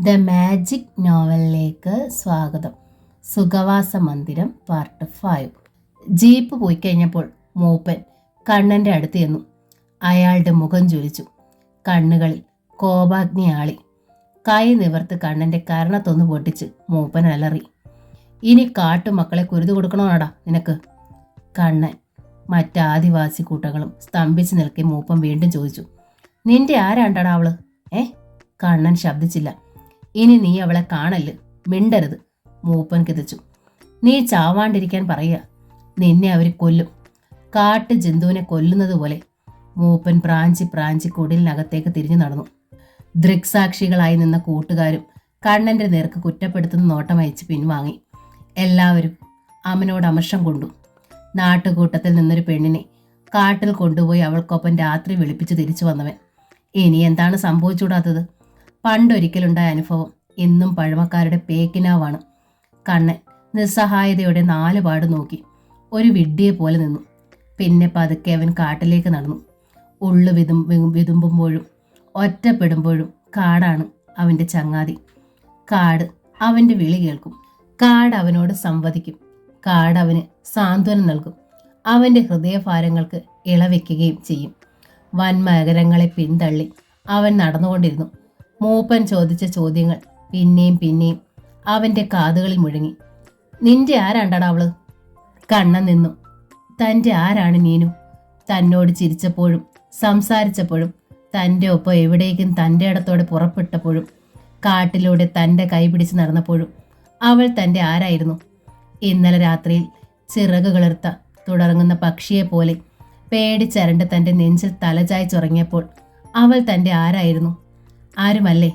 The magic നോവലിലേക്ക് സ്വാഗതം. സുഖവാസ മന്ദിരം part 5. Jeep പോയി കഴിഞ്ഞപ്പോൾ മൂപ്പൻ കണ്ണൻ്റെ അടുത്ത് ചെന്നു. അയാളുടെ മുഖം ജ്വലിച്ചു. കണ്ണുകളിൽ കോപാഗ്നി ആളി. കൈ നിവർത്ത് കണ്ണൻ്റെ കരണത്തൊന്ന് പൊട്ടിച്ച് മൂപ്പൻ അലറി. ഇനി കാട്ടുമക്കളെ കുരുതി കൊടുക്കണോടാ നിനക്ക്? കണ്ണൻ മറ്റാദിവാസി കൂട്ടങ്ങളും സ്തംഭിച്ച് നിൽക്കെ മൂപ്പൻ വീണ്ടും ചോദിച്ചു, നിന്റെ ആരാണ്ടാടാ അവള്? കണ്ണൻ ശബ്ദിച്ചില്ല. ഇനി നീ അവളെ കാണല്, മിണ്ടരുത്. മൂപ്പൻ കിതച്ചു. നീ ചാവാണ്ടിരിക്കാൻ പറയുക, നിന്നെ അവർ കൊല്ലും, കാട്ടു ജന്തുവിനെ കൊല്ലുന്നത് പോലെ. മൂപ്പൻ പ്രാഞ്ചി കുടിലിനകത്തേക്ക് തിരിഞ്ഞു നടന്നു. ദൃക്സാക്ഷികളായി നിന്ന കൂട്ടുകാരും കണ്ണൻ്റെ നേർക്ക് കുറ്റപ്പെടുത്തുന്ന നോട്ടം അയച്ച് പിൻവാങ്ങി. എല്ലാവരും അവനോട് അമർഷം കൊണ്ടു. നാട്ടുകൂട്ടത്തിൽ നിന്നൊരു പെണ്ണിനെ കാട്ടിൽ കൊണ്ടുപോയി അവൾക്കൊപ്പം രാത്രി വിളിപ്പിച്ച് തിരിച്ചു വന്നവൻ ഇനി എന്താണ് സംഭവിച്ചുകൂടാത്തത്? പണ്ടൊരിക്കലുണ്ടായ അനുഭവം ഇന്നും പഴമക്കാരുടെ പേക്കിനാവാണ്. കണ്ണൻ നിസ്സഹായതയോടെ 4 പാട് നോക്കി ഒരു വിഡ്ഢിയെ പോലെ നിന്നു. പിന്നെ പതുക്കെ അവൻ കാട്ടിലേക്ക് നടന്നു. ഉള്ളു വിതുമ്പുമ്പോഴും ഒറ്റപ്പെടുമ്പോഴും കാടാണ് അവൻ്റെ ചങ്ങാതി. കാട് അവൻ്റെ വിളി കേൾക്കും. കാട് അവനോട് സംവദിക്കും. കാട് അവന് സാന്ത്വനം നൽകും. അവൻ്റെ ഹൃദയഭാരങ്ങൾക്ക് ഇളവെക്കുകയും ചെയ്യും. വൻമകരങ്ങളെ പിന്തള്ളി അവൻ നടന്നുകൊണ്ടിരുന്നു. മൂപ്പൻ ചോദിച്ച ചോദ്യങ്ങൾ പിന്നെയും അവൻ്റെ കാതുകളിൽ മുഴങ്ങി. നിന്റെ ആരാണ്ടാടാ അവള്? കണ്ണൻ നിന്നു. തൻ്റെ ആരാണ് നീനു? തന്നോട് ചിരിച്ചപ്പോഴും സംസാരിച്ചപ്പോഴും തൻ്റെ ഒപ്പം എവിടേക്കും തൻ്റെ ഇടത്തോടെ പുറപ്പെട്ടപ്പോഴും കാട്ടിലൂടെ തൻ്റെ കൈ പിടിച്ച് നടന്നപ്പോഴും അവൾ തൻ്റെ ആരായിരുന്നു? ഇന്നലെ രാത്രിയിൽ ചിറക് കിളിർത്ത തുടങ്ങുന്ന പക്ഷിയെപ്പോലെ പേടിച്ചരണ്ട് തൻ്റെ നെഞ്ചിൽ തലചായ്ച്ചുറങ്ങിയപ്പോൾ അവൾ തൻ്റെ ആരായിരുന്നു? ആരുമല്ലേ.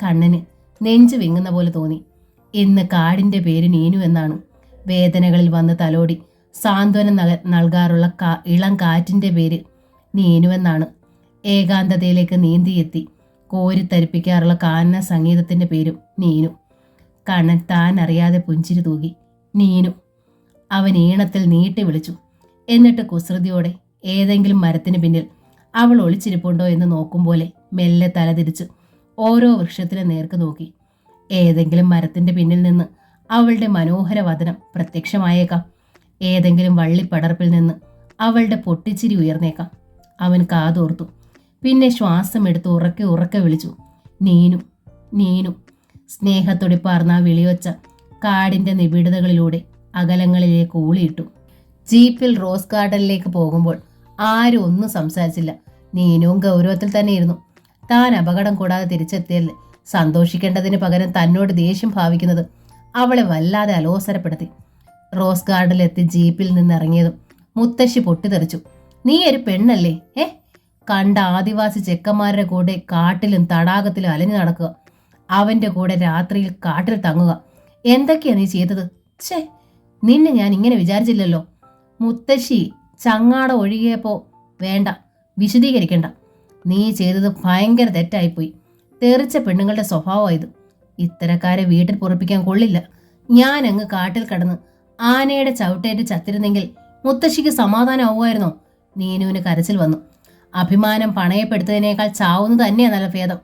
കണ്ണന് നെഞ്ചു വിങ്ങുന്ന പോലെ തോന്നി. ഇന്ന് കാടിൻ്റെ പേര് നീനു എന്നാണ്. വേദനകളിൽ വന്ന് തലോടി സാന്ത്വനം നൽകാറുള്ള ഇളം കാറ്റിൻ്റെ പേര് നീനുവെന്നാണ്. ഏകാന്തതയിലേക്ക് നീന്തിയെത്തി കോരിത്തരിപ്പിക്കാറുള്ള കാനന സംഗീതത്തിൻ്റെ പേരും നീനു. കണ്ണൻ താൻ അറിയാതെ പുഞ്ചിരി തൂകി. നീനു. അവൻ ഈണത്തിൽ നീട്ടി വിളിച്ചു. എന്നിട്ട് കുസൃതിയോടെ ഏതെങ്കിലും മരത്തിന് പിന്നിൽ അവൾ ഒളിച്ചിരിപ്പുണ്ടോ എന്ന് നോക്കും പോലെ മെല്ലെ തലതിരിച്ച് ഓരോ വൃക്ഷത്തിന് നേർക്ക് നോക്കി. ഏതെങ്കിലും മരത്തിൻ്റെ പിന്നിൽ നിന്ന് അവളുടെ മനോഹര വദനം പ്രത്യക്ഷമായേക്കാം. ഏതെങ്കിലും വള്ളിപ്പടർപ്പിൽ നിന്ന് അവളുടെ പൊട്ടിച്ചിരി ഉയർന്നേക്കാം. അവൻ കാതോർത്തു. പിന്നെ ശ്വാസമെടുത്ത് ഉറക്കെ വിളിച്ചു, നീനു, നീനു. സ്നേഹത്തൊടിപ്പാർന്ന വിളിയൊച്ച കാടിൻ്റെ നിബിഡതകളിലൂടെ അകലങ്ങളിലേക്ക് ഊളിയിട്ടു. ജീപ്പിൽ റോസ് ഗാർഡനിലേക്ക് പോകുമ്പോൾ ആരും ഒന്നും സംസാരിച്ചില്ല. നീനുവും ഗൗരവത്തിൽ തന്നെയിരുന്നു. താൻ അപകടം കൂടാതെ തിരിച്ചെത്തിയല്ലേ സന്തോഷിക്കേണ്ടതിന് പകരം തന്നോട് ദേഷ്യം ഭാവിക്കുന്നത് അവളെ വല്ലാതെ അലോസരപ്പെടുത്തി. റോസ് ഗാർഡനിലെത്തി ജീപ്പിൽ നിന്നിറങ്ങിയതും മുത്തശ്ശി പൊട്ടിത്തെറിച്ചു. നീ ഒരു പെണ്ണല്ലേ? കണ്ട ആദിവാസി ചെക്കന്മാരുടെ കൂടെ കാട്ടിലും തടാകത്തിലും അലഞ്ഞു നടക്കുക, അവൻ്റെ കൂടെ രാത്രിയിൽ കാട്ടിൽ തങ്ങുക, എന്തൊക്കെയാ നീ ചെയ്തത്? നിന്നെ ഞാൻ ഇങ്ങനെ വിചാരിച്ചില്ലല്ലോ. മുത്തശ്ശി ചങ്ങാട ഒഴുകിയപ്പോ വേണ്ട, വിശദീകരിക്കണ്ട. നീ ചെയ്തത് ഭയങ്കര തെറ്റായിപ്പോയി. തെറിച്ച പെണ്ണുങ്ങളുടെ സ്വഭാവമായത്. ഇത്തരക്കാരെ വീട്ടിൽ പൊറപ്പിക്കാൻ കൊള്ളില്ല. ഞാൻ അങ്ങ് കാട്ടിൽ കടന്ന് ആനയുടെ ചവിട്ടേറ്റ് ചത്തിരുന്നെങ്കിൽ മുത്തശ്ശിക്ക് സമാധാനമാവുമായിരുന്നോ? നീനുവിന് കരച്ചിൽ വന്നു. അഭിമാനം പണയപ്പെടുത്തതിനേക്കാൾ ചാവുന്നത് തന്നെയാ നല്ല ഭേദം.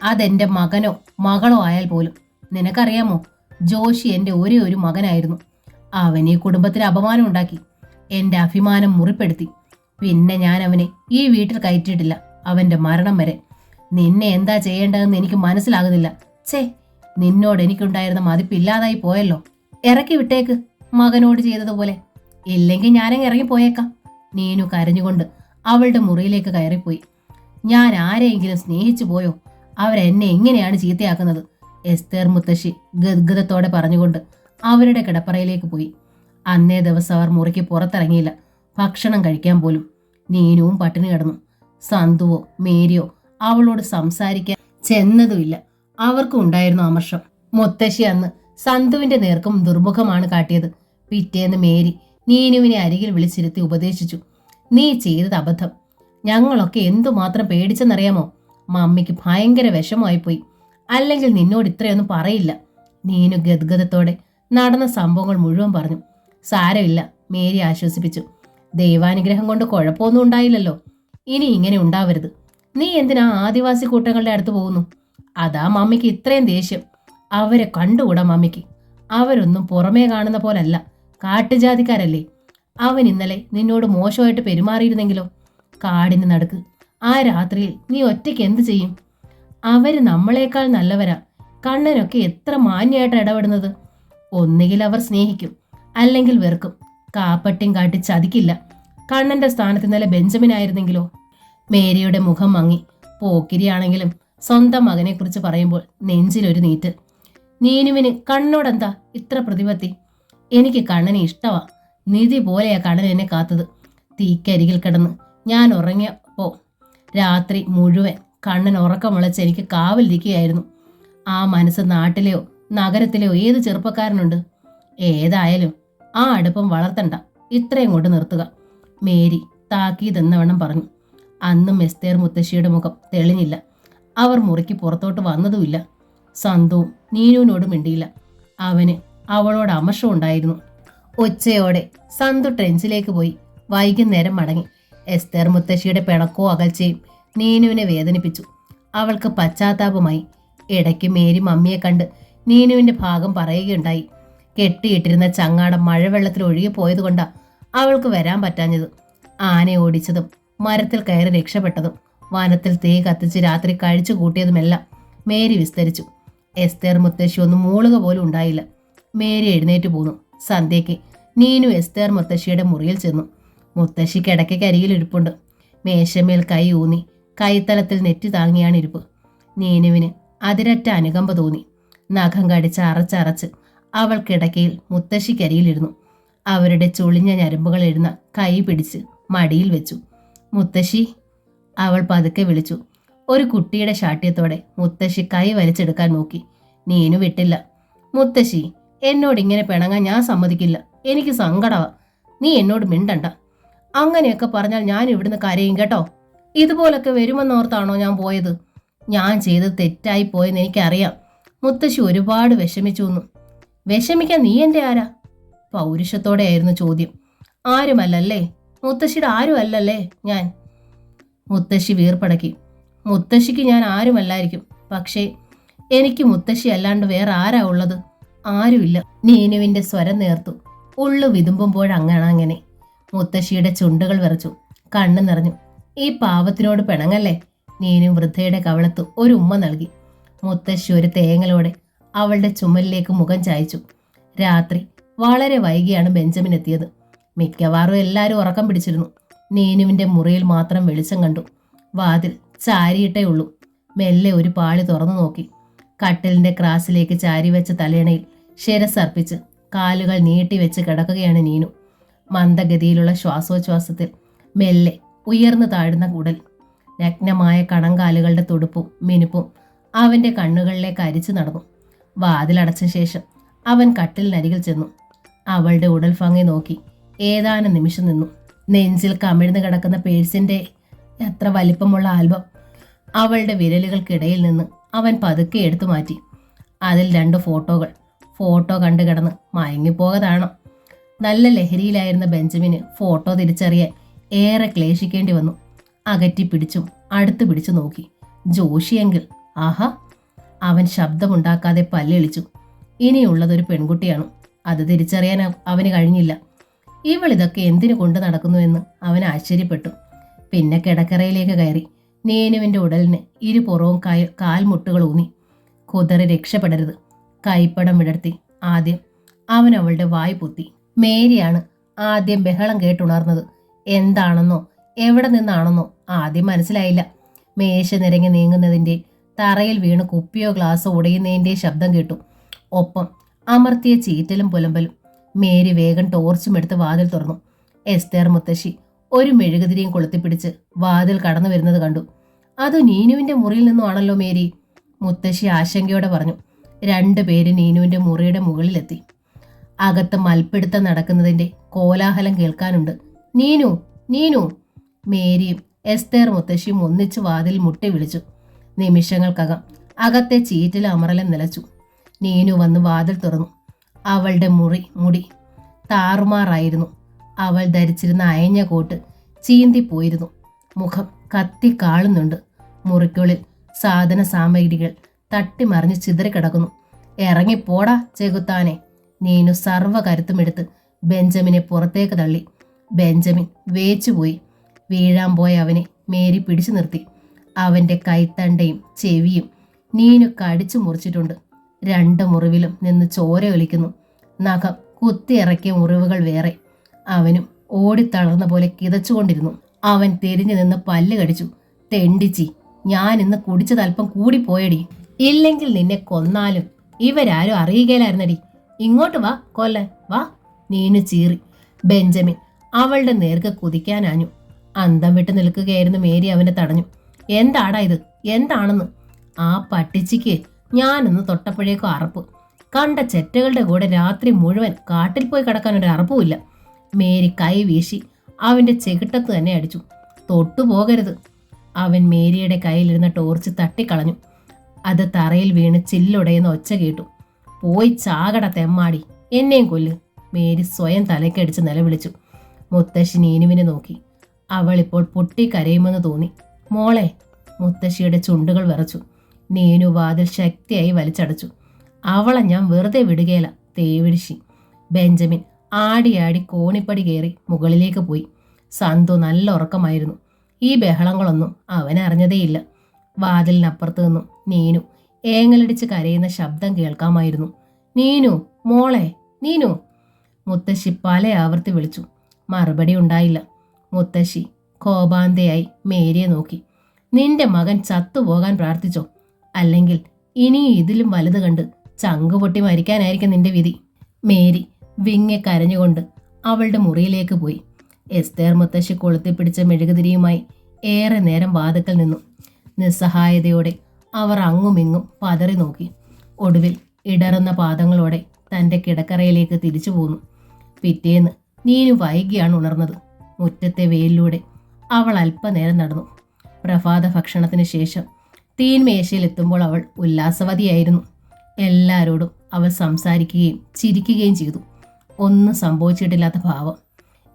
അതെന്റെ മകനോ മകളോ ആയാൽ പോലും. നിനക്കറിയാമോ, ജോഷി എൻ്റെ ഒരേ ഒരു മകനായിരുന്നു. അവൻ ഈ കുടുംബത്തിന് അപമാനം ഉണ്ടാക്കി, എൻ്റെ അഭിമാനം മുറിപ്പെടുത്തി. പിന്നെ ഞാൻ അവനെ ഈ വീട്ടിൽ കയറ്റിയിട്ടില്ല, അവൻ്റെ മരണം വരെ. നിന്നെ എന്താ ചെയ്യേണ്ടതെന്ന് എനിക്ക് മനസ്സിലാകുന്നില്ല. നിന്നോട് എനിക്കുണ്ടായിരുന്ന മതിപ്പില്ലാതായി പോയല്ലോ. ഇറക്കി വിട്ടേക്ക്, മകനോട് ചെയ്തതുപോലെ. ഇല്ലെങ്കിൽ ഞാനങ്ങ് ഇറങ്ങിപ്പോയേക്കാം. നീനു കരഞ്ഞുകൊണ്ട് അവളുടെ മുറിയിലേക്ക് കയറിപ്പോയി. ഞാൻ ആരെയെങ്കിലും സ്നേഹിച്ചു പോയോ? അവരെന്നെ എങ്ങനെയാണ് ചീത്തയാക്കുന്നത്? എസ്തേർ മുത്തശ്ശി ഗദ്ഗതത്തോടെ പറഞ്ഞുകൊണ്ട് അവരുടെ കിടപ്പറയിലേക്ക് പോയി. അന്നേ ദിവസം അവർ മുറിക്ക് പുറത്തിറങ്ങിയില്ല, ഭക്ഷണം കഴിക്കാൻ പോലും. നീനുവും പട്ടിണി കിടന്നു. സന്തുവോ മേരിയോ അവളോട് സംസാരിക്കാൻ ചെന്നതുമില്ല. അവർക്കും ഉണ്ടായിരുന്നു അമർഷം. മുത്തശ്ശി അന്ന് സന്തുവിന്റെ നേർക്കും ദുർമുഖമാണ് കാട്ടിയത്. പിറ്റേന്ന് മേരി നീനുവിനെ അരികിൽ വിളിച്ചിരുത്തി ഉപദേശിച്ചു. നീ ചെയ്തത് അബദ്ധം. ഞങ്ങളൊക്കെ എന്തുമാത്രം പേടിച്ചെന്നറിയാമോ? മമ്മിക്ക് ഭയങ്കര വിഷമമായിപ്പോയി. അല്ലെങ്കിൽ നിന്നോട് ഇത്രയൊന്നും പറയില്ല. നീനു ഗദ്ഗതത്തോടെ നടന്ന സംഭവങ്ങൾ മുഴുവൻ പറഞ്ഞു. സാരമില്ല, മേരി ആശ്വസിപ്പിച്ചു. ദൈവാനുഗ്രഹം കൊണ്ട് കുഴപ്പമൊന്നും ഉണ്ടായില്ലല്ലോ. ഇനി ഇങ്ങനെ ഉണ്ടാവരുത്. നീ എന്തിനാ ആദിവാസി കൂട്ടങ്ങളുടെ അടുത്ത് പോകുന്നു? അതാ മമ്മിക്ക് ഇത്രയും ദേഷ്യം. അവരെ കണ്ടുകൂടാ മമ്മിക്ക്. അവരൊന്നും പുറമേ കാണുന്ന പോലല്ല, കാട്ടുജാതിക്കാരല്ലേ. അവൻ ഇന്നലെ നിന്നോട് മോശമായിട്ട് പെരുമാറിയിരുന്നെങ്കിലോ? കാടിന് നടുക്ക് ആ രാത്രിയിൽ നീ ഒറ്റയ്ക്ക് എന്ത് ചെയ്യും? അവര് നമ്മളെക്കാൾ നല്ലവരാ. കണ്ണനൊക്കെ എത്ര മാന്യമായിട്ട് ഇടപെടുന്നത്. ഒന്നുകിൽ അവർ സ്നേഹിക്കും, അല്ലെങ്കിൽ വെറുക്കും. കാപ്പട്ടിയും കാട്ടി ചതിക്കില്ല. കണ്ണന്റെ സ്ഥാനത്ത് ഇന്നലെ ബെഞ്ചമിൻ ആയിരുന്നെങ്കിലോ? മേരിയുടെ മുഖം മങ്ങി. പോക്കിരിയാണെങ്കിലും സ്വന്തം മകനെക്കുറിച്ച് പറയുമ്പോൾ നെഞ്ചിലൊരു നീറ്റ്. നീനുവിന് കണ്ണനോടെന്താ ഇത്ര പ്രതിപത്തി? എനിക്ക് കണ്ണനെ ഇഷ്ടമാ. നിധി പോലെയാ കണ്ണൻ എന്നെ കാത്തത്. തീക്കരികിൽ കിടന്ന് ഞാൻ ഉറങ്ങിയപ്പോ രാത്രി മുഴുവൻ കണ്ണൻ ഉറക്കം വിളച്ച് എനിക്ക് കാവലിരിക്കുകയായിരുന്നു. ആ മനസ്സ് നാട്ടിലെയോ നഗരത്തിലെയോ ഏത് ചെറുപ്പക്കാരനുണ്ട്? ഏതായാലും ആ അടുപ്പം വളർത്തണ്ട, ഇത്രയും കൊണ്ട് നിർത്തുക, മേരി താക്കീതെന്നവണ്ണം പറഞ്ഞു. അന്നും എസ്തേർ മുത്തശ്ശിയുടെ മുഖം തെളിഞ്ഞില്ല. അവർ മുറിക്ക് പുറത്തോട്ട് വന്നതുമില്ല. സന്തുവും നീനുവിനോട് മിണ്ടിയില്ല. അവന് അവളോട് അമർഷമുണ്ടായിരുന്നു. ഉച്ചയോടെ സന്തു ട്രെഞ്ചിലേക്ക് പോയി. വൈകുന്നേരം മടങ്ങി. എസ്തേർ മുത്തശ്ശിയുടെ പിണക്കോ അകൽച്ചയും നീനുവിനെ വേദനിപ്പിച്ചു. അവൾക്ക് പശ്ചാത്താപമായി. ഇടയ്ക്ക് മേരി മമ്മിയെ കണ്ട് നീനുവിന്റെ ഭാഗം പറയുകയുണ്ടായി. കെട്ടിയിട്ടിരുന്ന ചങ്ങാടം മഴവെള്ളത്തിൽ ഒഴുകി പോയതുകൊണ്ടാ അവൾക്ക് വരാൻ പറ്റാഞ്ഞത്. ആന ഓടിച്ചതും മരത്തിൽ കയറി രക്ഷപ്പെട്ടതും വനത്തിൽ തീ കത്തിച്ച് രാത്രി കഴിച്ചു കൂട്ടിയതുമെല്ലാം മേരി വിസ്തരിച്ചു. എസ്തേർ മുത്തശ്ശി ഒന്നും മൂളുക പോലും ഉണ്ടായില്ല. മേരി എഴുന്നേറ്റ് പോന്നു. സന്ധ്യയ്ക്ക് നീനു എസ്തേർ മുത്തശ്ശിയുടെ മുറിയിൽ ചെന്നു. മുത്തശ്ശി കിടക്കയ്ക്ക് അരികിൽ ഇരിപ്പുണ്ട്. മേശമേൽ കൈ ഊന്നി കൈത്തലത്തിൽ നെറ്റി താങ്ങിയാണ് ഇരിപ്പ്. നീനുവിന് അതിരറ്റ അനുകമ്പ തോന്നി. നഖം കടിച്ച് അറച്ചറച്ച് അവൾ കിടക്കയിൽ മുത്തശ്ശിക്കരിയിലിരുന്നു. അവരുടെ ചുളിഞ്ഞ ഞരമ്പുകൾ എഴുന്ന കൈ പിടിച്ച് മടിയിൽ വെച്ചു. മുത്തശ്ശി, അവൾ പതുക്കെ വിളിച്ചു. ഒരു കുട്ടിയുടെ ശാഠ്യത്തോടെ മുത്തശ്ശി കൈ വലിച്ചെടുക്കാൻ നോക്കി. നീനു വിട്ടില്ല. മുത്തശ്ശി, എന്നോട് ഇങ്ങനെ പിണങ്ങാൻ ഞാൻ സമ്മതിക്കില്ല. എനിക്ക് സങ്കടമാ. നീ എന്നോട് മിണ്ടണ്ട. അങ്ങനെയൊക്കെ പറഞ്ഞാൽ ഞാൻ ഇവിടുന്ന് കരയും കേട്ടോ. ഇതുപോലൊക്കെ വരുമെന്നോർത്താണോ ഞാൻ പോയത്? ഞാൻ ചെയ്തത് തെറ്റായി പോയെന്ന് എനിക്കറിയാം. മുത്തശ്ശി ഒരുപാട് വിഷമിച്ചു എന്നു. വിഷമിക്കാൻ നീ എൻ്റെ ആരാ? പൗരുഷത്തോടെയായിരുന്നു ചോദ്യം. ആരുമല്ലല്ലേ? മുത്തശ്ശിയുടെ ആരും അല്ലല്ലേ ഞാൻ? മുത്തശ്ശി വീർപ്പടക്കി. മുത്തശ്ശിക്ക് ഞാൻ ആരുമല്ലായിരിക്കും. പക്ഷേ എനിക്ക് മുത്തശ്ശി അല്ലാണ്ട് വേറെ ആരാ ഉള്ളത്? ആരുമില്ല. നീനുവിന്റെ സ്വരം നേർത്തു. ഉള്ളു വിതുമ്പുമ്പോഴങ്ങനെ. മുത്തശ്ശിയുടെ ചുണ്ടുകൾ വിറച്ചു. കണ്ണു നിറഞ്ഞു. ഈ പാവത്തിനോട് പിണങ്ങല്ലേ? നീനു വൃദ്ധയുടെ കവളത്ത് ഒരു ഉമ്മ നൽകി. മുത്തശ്ശി ഒരു തേങ്ങലോടെ അവളുടെ ചുമലിലേക്ക് മുഖം ചായച്ചു. രാത്രി വളരെ വൈകിയാണ് ബെഞ്ചമിൻ എത്തിയത്. മിക്കവാറും എല്ലാവരും ഉറക്കം പിടിച്ചിരുന്നു. നീനുവിന്റെ മുറിയിൽ മാത്രം വെളിച്ചം കണ്ടു. വാതിൽ ചാരിയിട്ടേ ഉള്ളൂ. മെല്ലെ ഒരു പാളി തുറന്നു നോക്കി. കട്ടിലിന്റെ ക്രാസിലേക്ക് ചാരിവെച്ച തലയണയിൽ ശിരസർപ്പിച്ച് കാലുകൾ നീട്ടിവെച്ച് കിടക്കുകയാണ് നീനു. മന്ദഗതിയിലുള്ള ശ്വാസോച്ഛ്വാസത്തിൽ മെല്ലെ ഉയർന്നു താഴുന്ന കുടൽ. നഗ്നമായ കണങ്കാലുകളുടെ തുടുപ്പും മിനുപ്പും അവന്റെ കണ്ണുകളിലേക്ക് അരിച്ചു നടന്നു. വാതിലടച്ച ശേഷം അവൻ കട്ടിലിനരികിൽ ചെന്നു. അവളുടെ ഉടൽ ഭംഗി നോക്കി ഏതാനും നിമിഷം നിന്നു. നെഞ്ചിൽ കമിഴ്ന്നു കിടക്കുന്ന പേഴ്സിന്റെ എത്ര വലിപ്പമുള്ള ആൽബം അവളുടെ വിരലുകൾക്കിടയിൽ നിന്ന് അവൻ പതുക്കെ എടുത്തു മാറ്റി. അതിൽ 2 ഫോട്ടോകൾ. ഫോട്ടോ കണ്ടു കിടന്ന് മയങ്ങിപ്പോകതാണോ? നല്ല ലഹരിയിലായിരുന്ന ബെഞ്ചമിന് ഫോട്ടോ തിരിച്ചറിയാൻ ഏറെ ക്ലേശിക്കേണ്ടി വന്നു. അകറ്റി പിടിച്ചും അടുത്ത് പിടിച്ചു നോക്കി. ജോഷിയെങ്കിൽ ആഹാ! അവൻ ശബ്ദമുണ്ടാക്കാതെ പല്ലിളിച്ചു. ഇനിയുള്ളതൊരു പെൺകുട്ടിയാണ്. അത് തിരിച്ചറിയാൻ അവന് കഴിഞ്ഞില്ല. ഇവളിതൊക്കെ എന്തിനു കൊണ്ടു നടക്കുന്നുവെന്ന് അവൻ ആശ്ചര്യപ്പെട്ടു. പിന്നെ കിടക്കറയിലേക്ക് കയറി. നീനുവിന്റെ ഉടലിന് ഇരുപുറവും കാൽമുട്ടുകൾ ഊന്നി. കുതറി രക്ഷപ്പെടരുത്. കൈപ്പടം വിടർത്തി ആദ്യം അവൻ അവളുടെ വായ് പൊത്തി. മേരിയാണ് ആദ്യം ബഹളം കേട്ടുണർന്നത്. എന്താണെന്നോ എവിടെ നിന്നാണെന്നോ ആദ്യം മനസ്സിലായില്ല. മേശ നിരങ്ങി നീങ്ങുന്നതിൻ്റെ, തറയിൽ വീണ് കുപ്പിയോ ഗ്ലാസോ ഉടയുന്നതിൻ്റെ ശബ്ദം കേട്ടു. ഒപ്പം അമർത്തിയ ചീറ്റലും പുലമ്പലും. മേരി വേഗം ടോർച്ചും എടുത്ത് വാതിൽ തുറന്നു. എസ്തേർ മുത്തശ്ശി ഒരു മെഴുകുതിരിയും കൊളുത്തിപ്പിടിച്ച് വാതിൽ കടന്നു വരുന്നത് കണ്ടു. അത് നീനുവിന്റെ മുറിയിൽ നിന്നുമാണല്ലോ മേരി, മുത്തശ്ശി ആശങ്കയോടെ പറഞ്ഞു. 2 പേര് നീനുവിന്റെ മുറിയുടെ മുകളിലെത്തി. അകത്ത് മൽപ്പിടുത്തം നടക്കുന്നതിന്റെ കോലാഹലം കേൾക്കാനുണ്ട്. നീനു, നീനു! മേരിയും എസ്തേർ മുത്തശ്ശിയും ഒന്നിച്ച് വാതിൽ മുട്ടി വിളിച്ചു. നിമിഷങ്ങൾക്കകം അകത്തെ ചീറ്റിലും അമറലും നിലച്ചു. നീനു വന്ന് വാതിൽ തുറന്നു. അവളുടെ മുടി താറുമാറായിരുന്നു. അവൾ ധരിച്ചിരുന്ന അയഞ്ഞ കോട്ട് ചീന്തിപ്പോയിരുന്നു. മുഖം കത്തി കാളുന്നുണ്ട്. മുറിക്കുള്ളിൽ സാധന സാമഗ്രികൾ തട്ടിമറിഞ്ഞ് ചിതറിക്കിടക്കുന്നു. ഇറങ്ങിപ്പോടാ ചെകുത്താനെ. നീനു സർവ്വ കരുത്തുമെടുത്ത് ബെഞ്ചമിനെ പുറത്തേക്ക് തള്ളി. ബെഞ്ചമിൻ വേച്ചുപോയി. വീഴാൻ പോയ അവനെ മേരി പിടിച്ചു നിർത്തി. അവൻ്റെ കൈത്തണ്ടയും ചെവിയും നീനു കടിച്ചു മുറിച്ചിട്ടുണ്ട്. 2 മുറിവിലും നിന്ന് ചോര ഒലിക്കുന്നു. നഖം കുത്തിയിറക്കിയ മുറിവുകൾ വേറെ. അവനും ഓടിത്തളർന്ന പോലെ കിതച്ചുകൊണ്ടിരുന്നു. അവൻ തിരിഞ്ഞു നിന്ന് പല്ല് കടിച്ചു. തെണ്ടിച്ചി, ഞാൻ ഇന്ന് കുടിച്ചതല്പം കൂടിപ്പോയടി. ഇല്ലെങ്കിൽ നിന്നെ കൊന്നാലും ഇവരാരും അറിയുകയില്ലായിരുന്നടി. ഇങ്ങോട്ട് വാ കൊല്ലൻ, വാ. നീനു ചീറി. ബെഞ്ചമിൻ അവളുടെ നേർക്ക് കുതിക്കാനാഞ്ഞു. അന്തം വിട്ട് നിൽക്കുകയായിരുന്നു മേരി അവനെ തടഞ്ഞു. എന്താടാ ഇത്? എന്താണെന്ന്? ആ പട്ടിച്ചിക്ക് ഞാനൊന്ന് തൊട്ടപ്പോഴേക്കും അറപ്പ്. കണ്ട ചെറ്റകളുടെ കൂടെ രാത്രി മുഴുവൻ കാട്ടിൽ പോയി കിടക്കാനൊരു അറപ്പുമില്ല. മേരി കൈ വീശി അവൻ്റെ ചെകിട്ടത്ത് തന്നെ അടിച്ചു. തൊട്ടുപോകരുത്. അവൻ മേരിയുടെ കയ്യിലിരുന്ന ടോർച്ച് തട്ടിക്കളഞ്ഞു. അത് തറയിൽ വീണ് ചില്ലുടയുന്ന ഒച്ച കേട്ടു. പോയി ചാകട തെമ്മാടി, എന്നെയും കൊല്ല്. മേരി സ്വയം തലക്കടിച്ച് നിലവിളിച്ചു. മുത്തശ്ശി നീനുവിനെ നോക്കി. അവൾ ഇപ്പോൾ പൊട്ടിക്കരയുമെന്ന് തോന്നി. മോളെ. മുത്തശ്ശിയുടെ ചുണ്ടുകൾ വിറച്ചു. നീനു വാതിൽ ശക്തിയായി വലിച്ചടച്ചു. അവളെ ഞാൻ വെറുതെ വിടുകയില്ല, തേവിടിശി. ബെഞ്ചമിൻ ആടിയാടി കോണിപ്പടി കയറി മുകളിലേക്ക് പോയി. സന്തു നല്ല ഉറക്കമായിരുന്നു. ഈ ബഹളങ്ങളൊന്നും അവനറിഞ്ഞതേയില്ല. വാതിലിനപ്പുറത്ത് നിന്നും നീനു ഏങ്ങലടിച്ച് കരയുന്ന ശബ്ദം കേൾക്കാമായിരുന്നു. നീനു, മോളെ, നീനു. മുത്തശ്ശി പല ആവർത്തി വിളിച്ചു. മറുപടി ഉണ്ടായില്ല. മുത്തശ്ശി കോപാന്തയായി മേരിയെ നോക്കി. നിന്റെ മകൻ ചത്തുപോകാൻ പ്രാർത്ഥിച്ചോ? അല്ലെങ്കിൽ ഇനിയും ഇതിലും വലുത് കണ്ട് ചങ്കുപൊട്ടി മരിക്കാനായിരിക്കും നിന്റെ വിധി. മേരി വിങ്ങെ കരഞ്ഞുകൊണ്ട് അവളുടെ മുറിയിലേക്ക് പോയി. എസ്തേർ മുത്തശ്ശി കൊളുത്തിപ്പിടിച്ച മെഴുകുതിരിയുമായി ഏറെ നേരം വാതിക്കൽ നിന്നു. നിസ്സഹായതയോടെ അവർ അങ്ങുമിങ്ങും പതറി നോക്കി. ഒടുവിൽ ഇടറുന്ന പാദങ്ങളോടെ തൻ്റെ കിടക്കറയിലേക്ക് തിരിച്ചു പോന്നു. പിറ്റേന്ന് നീനു വൈകിയാണ് ഉണർന്നത്. മുറ്റത്തെ വെയിലിലൂടെ അവൾ അല്പനേരം നടന്നു. പ്രഭാത ഭക്ഷണത്തിന് ശേഷം തീൻമേശയിലെത്തുമ്പോൾ അവൾ ഉല്ലാസവതിയായിരുന്നു. എല്ലാവരോടും അവൾ സംസാരിക്കുകയും ചിരിക്കുകയും ചെയ്തു. ഒന്നും സംഭവിച്ചിട്ടില്ലാത്ത ഭാവം.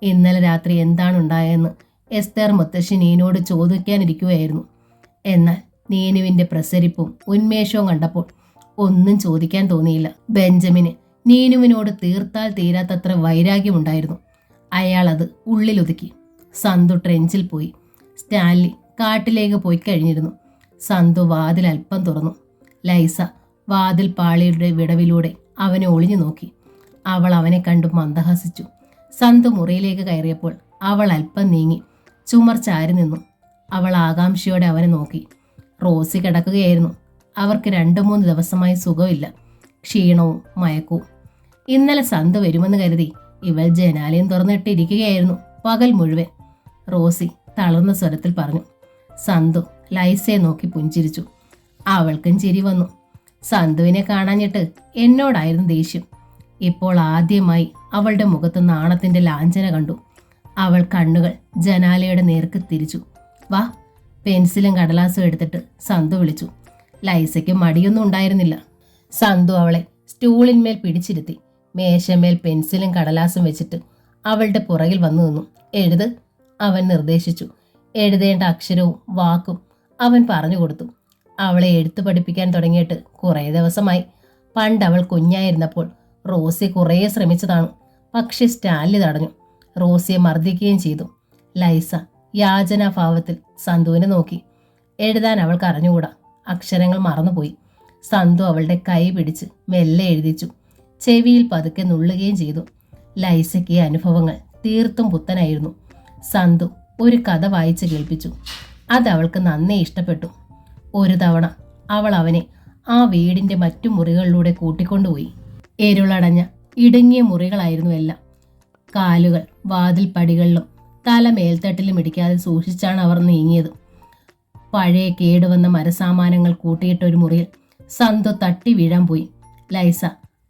ഇന്നലെ രാത്രി എന്താണ് ഉണ്ടായതെന്ന് എസ്തേർ മുത്തശ്ശി നീനുവോട് ചോദിക്കാനിരിക്കുകയായിരുന്നു. എന്നാൽ നീനുവിൻ്റെ പ്രസരിപ്പും ഉന്മേഷവും കണ്ടപ്പോൾ ഒന്നും ചോദിക്കാൻ തോന്നിയില്ല. ബെഞ്ചമിന് നീനുവിനോട് തീർത്താൽ തീരാത്തത്ര വൈരാഗ്യമുണ്ടായിരുന്നു. അയാൾ അത് ഉള്ളിലൊതുക്കി. സന്തു ട്രെഞ്ചിൽ പോയി. സ്റ്റാൻലി കാട്ടിലേക്ക് പോയി കഴിഞ്ഞിരുന്നു. സന്തു വാതിൽ അല്പം തുറന്നു. ലൈസ വാതിൽ പാളിയുടെ വിടവിലൂടെ അവനെ ഒളിഞ്ഞു നോക്കി. അവൾ അവനെ കണ്ടു മന്ദഹസിച്ചു. സന്തു മുറിയിലേക്ക് കയറിയപ്പോൾ അവൾ അല്പം നീങ്ങി ചുമർ ചാരി നിന്നു. അവൾ ആകാംക്ഷയോടെ അവനെ നോക്കി. റോസി കിടക്കുകയായിരുന്നു. അവർക്ക് 2-3 ദിവസമായി സുഖമില്ല. ക്ഷീണവും മയക്കവും. ഇന്നലെ സന്തു വരുമെന്ന് കരുതി ഇവൾ ജനാലയം തുറന്നിട്ടിരിക്കുകയായിരുന്നു പകൽ മുഴുവൻ. റോസി തളർന്ന സ്വരത്തിൽ പറഞ്ഞു. സന്തു ലൈസയെ നോക്കി പുഞ്ചിരിച്ചു. അവൾക്കും ചിരി വന്നു. സന്തുവിനെ കാണാഞ്ഞിട്ട് എന്നോടായിരുന്നു ദേഷ്യം. ഇപ്പോൾ ആദ്യമായി അവളുടെ മുഖത്ത് നാണത്തിന്റെ ലാഞ്ചന കണ്ടു. അവൾ കണ്ണുകൾ ജനാലയുടെ നേർക്ക് തിരിച്ചു. വാ. പെൻസിലും കടലാസും എടുത്തിട്ട് സന്തു വിളിച്ചു. ലൈസയ്ക്ക് മടിയൊന്നും ഉണ്ടായിരുന്നില്ല. സന്തു അവളെ സ്റ്റൂളിന്മേൽ പിടിച്ചിരുത്തി. മേശമേൽ പെൻസിലും കടലാസും വെച്ചിട്ട് അവളുടെ പുറകിൽ വന്നു നിന്നു. എഴുത്, അവൻ നിർദ്ദേശിച്ചു. എഴുതേണ്ട അക്ഷരവും വാക്കും അവൻ പറഞ്ഞു കൊടുത്തു. അവളെ എഴുത്തു പഠിപ്പിക്കാൻ തുടങ്ങിയിട്ട് കുറേ ദിവസമായി. പണ്ട് അവൾ കുഞ്ഞായിരുന്നപ്പോൾ റോസി കുറേ ശ്രമിച്ചതാണ്. പക്ഷെ സ്റ്റാൻലി തടഞ്ഞു. റോസിയെ മർദ്ദിക്കുകയും ചെയ്തു. ലൈസ യാചനാഭാവത്തിൽ സന്തുവിനെ നോക്കി. എഴുതാൻ അവൾക്ക് അറിഞ്ഞുകൂടാ. അക്ഷരങ്ങൾ മറന്നുപോയി. സന്തു അവളുടെ കൈ പിടിച്ച് മെല്ലെ എഴുതിച്ചു. ചെവിയിൽ പതുക്കെ നുള്ളുകയും ചെയ്തു. ലൈസയ്ക്ക് അനുഭവങ്ങൾ തീർത്തും പുത്തനായിരുന്നു. സന്തു ഒരു കഥ വായിച്ച് കേൾപ്പിച്ചു. അത് അവൾക്ക് നന്നേ ഇഷ്ടപ്പെട്ടു. ഒരു തവണ അവൾ അവനെ ആ വീടിന്റെ മറ്റു മുറികളിലൂടെ കൂട്ടിക്കൊണ്ടുപോയി. ഇരുളടഞ്ഞ ഇടുങ്ങിയ മുറികളായിരുന്നു എല്ലാം. കാലുകൾ വാതിൽ പടികളിലും തല മേൽത്തട്ടിലും ഇടിക്കാതെ സൂക്ഷിച്ചാണ് അവർ നീങ്ങിയത്. പഴയ കേടുവന്ന മരസാമാനങ്ങൾ കൂട്ടിയിട്ട ഒരു മുറിയിൽ സന്തു തട്ടി വീഴാൻ പോയി. ലൈസ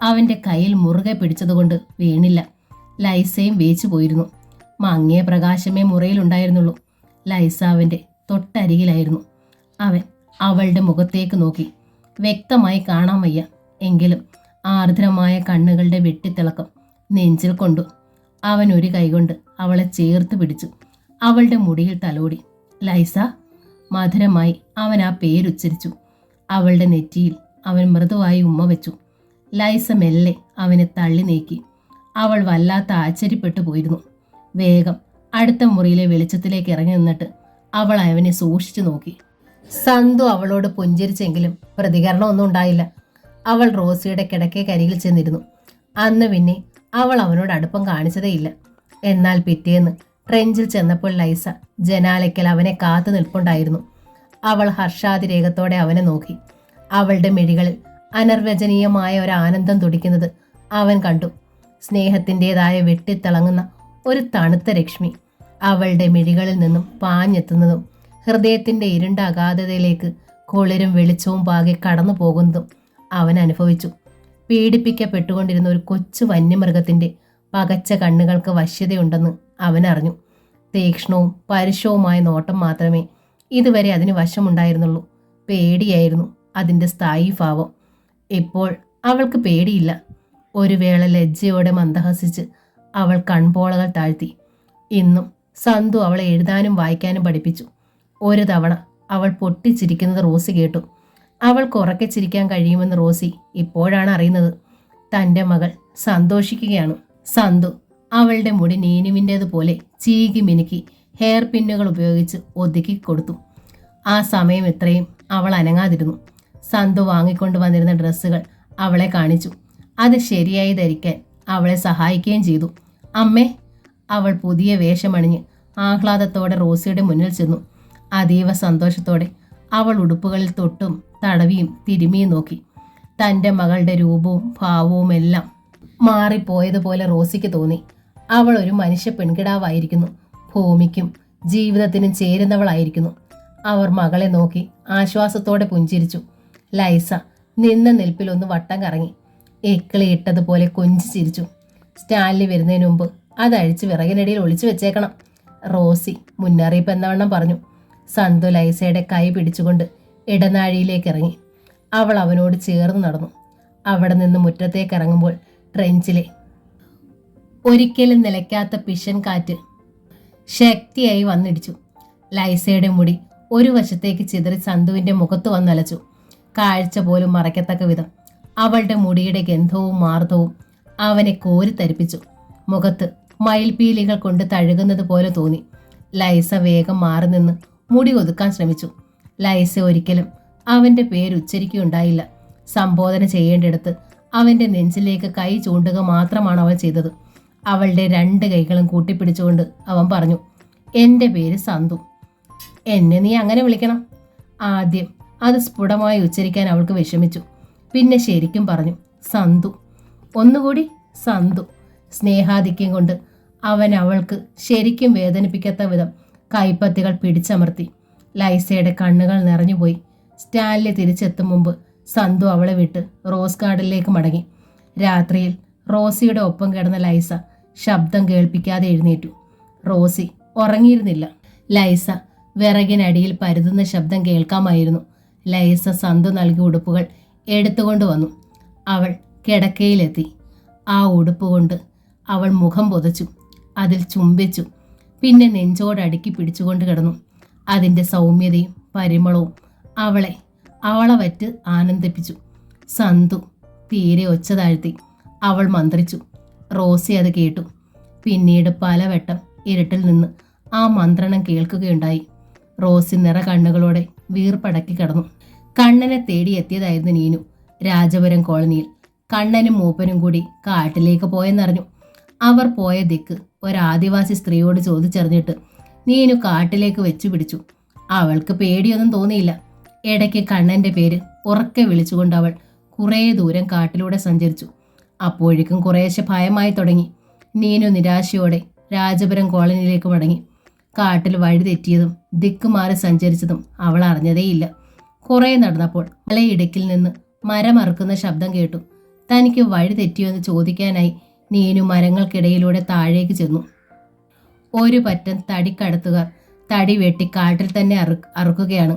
അവന്റെ കയ്യിൽ മുറുകെ പിടിച്ചതുകൊണ്ട് വീണില്ല. ലൈസയും വേച്ചു പോയിരുന്നു. മങ്ങിയ പ്രകാശമേ മുറിയിലുണ്ടായിരുന്നുള്ളൂ. ലൈസ അവന്റെ തൊട്ടരികിലായിരുന്നു. അവൻ അവളുടെ മുഖത്തേക്ക് നോക്കി. വ്യക്തമായി കാണാൻ വയ്യ. എങ്കിലും ആർദ്രമായ കണ്ണുകളുടെ വെട്ടിത്തിളക്കം നെഞ്ചിൽ കൊണ്ടു. അവൻ ഒരു കൈകൊണ്ട് അവളെ ചേർത്ത് പിടിച്ചു. അവളുടെ മുടിയിൽ തലോടി. ലൈസ. മധുരമായി അവൻ ആ പേരുച്ചരിച്ചു. അവളുടെ നെറ്റിയിൽ അവൻ മൃദുവായി ഉമ്മ വെച്ചു. ലൈസ മെല്ലെ അവനെ തള്ളി നീക്കി. അവൾ വല്ലാത്ത ആശ്ചര്യപ്പെട്ടു പോയിരുന്നു. വേഗം അടുത്ത മുറിയിലെ വെളിച്ചത്തിലേക്ക് ഇറങ്ങി നിന്നിട്ട് അവൾ അവനെ സൂക്ഷിച്ചു നോക്കി. സന്തു അവളോട് പുഞ്ചിരിച്ചെങ്കിലും പ്രതികരണമൊന്നും ഉണ്ടായില്ല. അവൾ റോസിയുടെ കിടക്കക്കരികിൽ ചെന്നിരുന്നു. അന്ന് പിന്നെ അവൾ അവനോട് അടുപ്പം കാണിച്ചതേയില്ല. എന്നാൽ പിറ്റേന്ന് ട്രെഞ്ചിൽ ചെന്നപ്പോൾ ലൈസ ജനാലയ്ക്കൽ അവനെ കാത്തു നിൽപ്പുണ്ടായിരുന്നു. അവൾ ഹർഷാതിരേകത്തോടെ അവനെ നോക്കി. അവളുടെ മിഴികളിൽ അനർവചനീയമായ ഒരു ആനന്ദം തുടിക്കുന്നത് അവൻ കണ്ടു. സ്നേഹത്തിൻ്റെതായ വെട്ടിത്തിളങ്ങുന്ന ഒരു തണുത്ത രശ്മി അവളുടെ മിഴികളിൽ നിന്നും പാഞ്ഞെത്തുന്നതും ഹൃദയത്തിൻ്റെ ഇരുണ്ട അഗാധതയിലേക്ക് കുളിരും വെളിച്ചവും പാകെ കടന്നു പോകുന്നതും അവൻ അനുഭവിച്ചു. പീഡിപ്പിക്കപ്പെട്ടുകൊണ്ടിരുന്ന ഒരു കൊച്ചു വന്യമൃഗത്തിൻ്റെ പകച്ച കണ്ണുകൾക്ക് വശ്യതയുണ്ടെന്ന് അവൻ അറിഞ്ഞു. തീക്ഷ്ണവും പരുഷവുമായ നോട്ടം മാത്രമേ ഇതുവരെ അതിന് വശമുണ്ടായിരുന്നുള്ളൂ. പേടിയായിരുന്നു അതിൻ്റെ സ്ഥായി ഭാവം. ഇപ്പോൾ അവൾക്ക് പേടിയില്ല. ഒരു വേള ലജ്ജയോടെ മന്ദഹസിച്ച് അവൾ കൺപോളകൾ താഴ്ത്തി. ഇന്നും സന്തു അവളെ എഴുതാനും വായിക്കാനും പഠിപ്പിച്ചു. ഒരു തവണ അവൾ പൊട്ടിച്ചിരിക്കുന്നത് റോസി കേട്ടു. അവൾക്ക് ഉറക്കെ ചിരിക്കാൻ കഴിയുമെന്ന് റോസി ഇപ്പോഴാണ് അറിയുന്നത്. തൻ്റെ മകൾ സന്തോഷിക്കുകയാണ്. സന്തു അവളുടെ മുടി നീനുവിൻ്റേതുപോലെ ചീകി മിനുക്കി ഹെയർ പിന്നുകൾ ഉപയോഗിച്ച് ഒതുക്കി കൊടുത്തു. ആ സമയം ഇത്രയും അവൾ അനങ്ങാതിരുന്നു. സന്തു വാങ്ങിക്കൊണ്ടു വന്നിരുന്ന ഡ്രസ്സുകൾ അവളെ കാണിച്ചു. അത് ശരിയായി ധരിക്കാൻ അവളെ സഹായിക്കുകയും ചെയ്തു. അമ്മേ, അവൾ പുതിയ വേഷമണിഞ്ഞ് ആഹ്ലാദത്തോടെ റോസിയുടെ മുന്നിൽ ചെന്നു. അതീവ സന്തോഷത്തോടെ അവൾ ഉടുപ്പുകളിൽ തൊട്ടും തടവിയും തിരുമിയും നോക്കി. തൻ്റെ മകളുടെ രൂപവും ഭാവവും എല്ലാം മാറിപ്പോയതുപോലെ റോസിക്ക് തോന്നി. അവൾ ഒരു മനുഷ്യ പെൺകിടാവായിരിക്കുന്നു. ഭൂമിക്കും ജീവിതത്തിനും ചേരുന്നവളായിരിക്കുന്നു. അവർ മകളെ നോക്കി ആശ്വാസത്തോടെ പുഞ്ചിരിച്ചു. ലൈസ നിന്ന നിൽപ്പിലൊന്ന് വട്ടം കറങ്ങി ഇട്ടതുപോലെ കൊഞ്ചി ചിരിച്ചു. സ്റ്റാൻലി വരുന്നതിന് മുമ്പ് അതഴിച്ച് വിറകിനടിയിൽ ഒളിച്ചു വെച്ചേക്കണം, റോസി മുന്നറിയിപ്പ് എന്നവണ്ണം പറഞ്ഞു. സന്തു ലൈസയുടെ കൈ പിടിച്ചുകൊണ്ട് ഇടനാഴിയിലേക്ക് ഇറങ്ങി. അവൾ അവനോട് ചേർന്ന് നടന്നു. അവിടെ നിന്ന് മുറ്റത്തേക്ക് ഇറങ്ങുമ്പോൾ ട്രെഞ്ചിലെ ഒരിക്കലും നിലയ്ക്കാത്ത പിഷൻ കാറ്റ് ശക്തിയായി വന്നിടിച്ചു. ലൈസയുടെ മുടി ഒരു വശത്തേക്ക് ചിതറി സന്തുവിൻ്റെ മുഖത്ത് വന്നലച്ചു. കാഴ്ച പോലും മറയ്ക്കത്തക്ക വിധം അവളുടെ മുടിയുടെ ഗന്ധവും മാർദ്ദവും അവനെ കോരിത്തരിപ്പിച്ചു. മുഖത്ത് മയിൽപീലികൾ കൊണ്ട് തഴുകുന്നത് പോലെ തോന്നി. ലൈസ വേഗം മാറി നിന്ന് മുടി ഒതുക്കാൻ ശ്രമിച്ചു. ലൈസ ഒരിക്കലും അവൻ്റെ പേര് ഉച്ചരിക്കുകയുണ്ടായില്ല. സംബോധന ചെയ്യേണ്ടിടത്ത് അവൻ്റെ നെഞ്ചിലേക്ക് കൈ ചൂണ്ടുക മാത്രമാണ് അവൾ ചെയ്തത്. അവളുടെ രണ്ട് കൈകളും കൂട്ടിപ്പിടിച്ചുകൊണ്ട് അവൻ പറഞ്ഞു, എൻ്റെ പേര് സന്തു. എന്നെ നീ അങ്ങനെ വിളിക്കണം. ആദ്യം അത് സ്ഫുടമായി ഉച്ചരിക്കാൻ അവൾക്ക് വിഷമിച്ചു. പിന്നെ ശരിക്കും പറഞ്ഞു, സന്തു. ഒന്നുകൂടി, സന്തു. സ്നേഹാധിക്യം കൊണ്ട് അവൻ അവൾക്ക് ശരിക്കും വേദനിപ്പിക്കാത്ത വിധം കൈപ്പത്തികൾ പിടിച്ചമർത്തി. ലൈസയുടെ കണ്ണുകൾ നിറഞ്ഞുപോയി. സ്റ്റാൻലി തിരിച്ചെത്തും മുമ്പ് സന്തു അവളെ വിട്ട് റോസ് ഗാർഡനിലേക്ക് മടങ്ങി. രാത്രിയിൽ റോസിയുടെ ഒപ്പം കിടന്ന ലൈസ ശബ്ദം കേൾപ്പിക്കാതെ എഴുന്നേറ്റു. റോസി ഉറങ്ങിയിരുന്നില്ല. ലൈസ വിറകിനടിയിൽ പരുതുന്ന ശബ്ദം കേൾക്കാമായിരുന്നു. ലൈസ സന്തു നൽകിയ ഉടുപ്പുകൾ എടുത്തുകൊണ്ട് വന്നു. അവൾ കിടക്കയിലെത്തി. ആ ഉടുപ്പ് കൊണ്ട് അവൾ മുഖം പൊതച്ചു. അതിൽ ചുംബിച്ചു. പിന്നെ നെഞ്ചോടടുക്കി പിടിച്ചുകൊണ്ട് കിടന്നു. അതിൻ്റെ സൗമ്യതയും പരിമളവും അവളെ വറ്റ് ആനന്ദിപ്പിച്ചു. സന്തു തീരെ ഒച്ച താഴ്ത്തി അവൾ മന്ത്രിച്ചു. റോസി അത് കേട്ടു. പിന്നീട് പലവട്ടം ഇരുട്ടിൽ നിന്ന് ആ മന്ത്രണം കേൾക്കുകയുണ്ടായി. റോസി നിറ കണ്ണുകളോടെ വീർപ്പടക്കി കിടന്നു. കണ്ണനെ തേടി എത്തിയതായിരുന്നു നീനു. രാജപുരം കോളനിയിൽ കണ്ണനും മൂപ്പനും കൂടി കാട്ടിലേക്ക് പോയെന്നറിഞ്ഞു. അവർ പോയ ദിക്ക് ഒരാദിവാസി സ്ത്രീയോട് ചോദിച്ചറിഞ്ഞിട്ട് നീനു കാട്ടിലേക്ക് വെച്ചു പിടിച്ചു. അവൾക്ക് പേടിയൊന്നും തോന്നിയില്ല. ഇടയ്ക്ക് കണ്ണൻ്റെ പേര് ഉറക്കെ വിളിച്ചുകൊണ്ട് അവൾ കുറേ ദൂരം കാട്ടിലൂടെ സഞ്ചരിച്ചു. അപ്പോഴേക്കും കുറേശ്ശെ ഭയമായി തുടങ്ങി. നീനു നിരാശയോടെ രാജപുരം കോളനിയിലേക്ക് മടങ്ങി. കാട്ടിൽ വഴി തെറ്റിയതും ദിക്ക് മാറി സഞ്ചരിച്ചതും അവൾ അറിഞ്ഞതേയില്ല. കുറേ നടന്നപ്പോൾ മലയിടുക്കിൽ നിന്ന് മരമറുക്കുന്ന ശബ്ദം കേട്ടു. തനിക്ക് വഴി തെറ്റിയോ എന്ന് ചോദിക്കാനായി നീനു മരങ്ങൾക്കിടയിലൂടെ താഴേക്ക് ചെന്നു. ഒരു പറ്റം തടിക്കടത്തുകാർ തടി വെട്ടി കാട്ടിൽ തന്നെ അറുക്കുകയാണ്.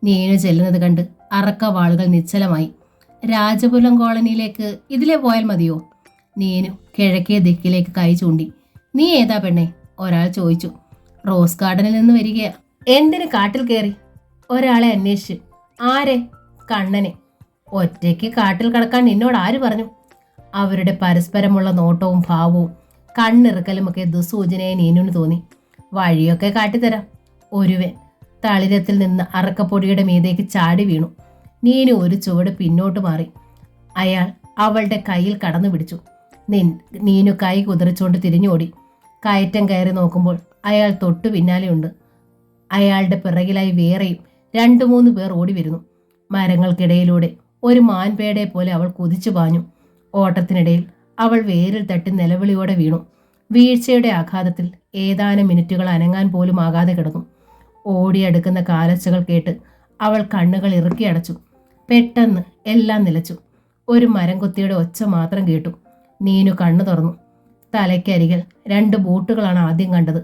നീനു ചെല്ലുന്നത് കണ്ട് അറക്കവാളുകൾ നിശ്ചലമായി. രാജപുരം കോളനിയിലേക്ക് ഇതിലെ പോയാൽ മതിയോ? നീനു കിഴക്കേ ദിക്കിലേക്ക് കൈ ചൂണ്ടി. നീ ഏതാ പെണ്ണെ? ഒരാൾ ചോദിച്ചു. റോസ് ഗാർഡനിൽ നിന്ന് വരികയാ. എന്തിന് കാട്ടിൽ കയറി? ഒരാളെ അന്വേഷിച്ച്. ആരെ? കണ്ണനെ. ഒറ്റയ്ക്ക് കാട്ടിൽ കടക്കാൻ നിന്നോട് ആര് പറഞ്ഞു? അവരുടെ പരസ്പരമുള്ള നോട്ടവും ഭാവവും കണ്ണിറുക്കലുമൊക്കെ ദുസൂചനയായി നീനുവിന് തോന്നി. വഴിയൊക്കെ കാട്ടിത്തരാം. ഒരുവൻ തളിരത്തിൽ നിന്ന് അറക്കപ്പൊടിയുടെ മീതേക്ക് ചാടി വീണു. നീനു ഒരു ചുവട് പിന്നോട്ട് മാറി. അയാൾ അവളുടെ കയ്യിൽ കടന്നു പിടിച്ചു. നീനു കൈ കുതിരച്ചുകൊണ്ട് തിരിഞ്ഞോടി. കയറ്റം കയറി നോക്കുമ്പോൾ അയാൾ തൊട്ടു പിന്നാലെയുണ്ട്. അയാളുടെ പിറകിലായി വേറെയും 2-3 പേർ ഓടി വരുന്നു. മരങ്ങൾക്കിടയിലൂടെ ഒരു മാൻപേടയെ പോലെ അവൾ കുതിച്ചു പാഞ്ഞു. ഓട്ടത്തിനിടയിൽ അവൾ വേരിൽ തട്ടി നിലവിളിയോടെ വീണു. വീഴ്ചയുടെ ആഘാതത്തിൽ ഏതാനും മിനിറ്റുകൾ അനങ്ങാൻ പോലും ആകാതെ കിടന്നു. ഓടിയടുക്കുന്ന കാലച്ചകൾ കേട്ട് അവൾ കണ്ണുകൾ ഇറുക്കി അടച്ചു. പെട്ടെന്ന് എല്ലാം നിലച്ചു. ഒരു മരം കൊത്തിയുടെ ഒച്ച മാത്രം കേട്ടു. നീനു കണ്ണു തുറന്നു. തലയ്ക്കരികിൽ 2 ബൂട്ടുകളാണ് ആദ്യം കണ്ടത്.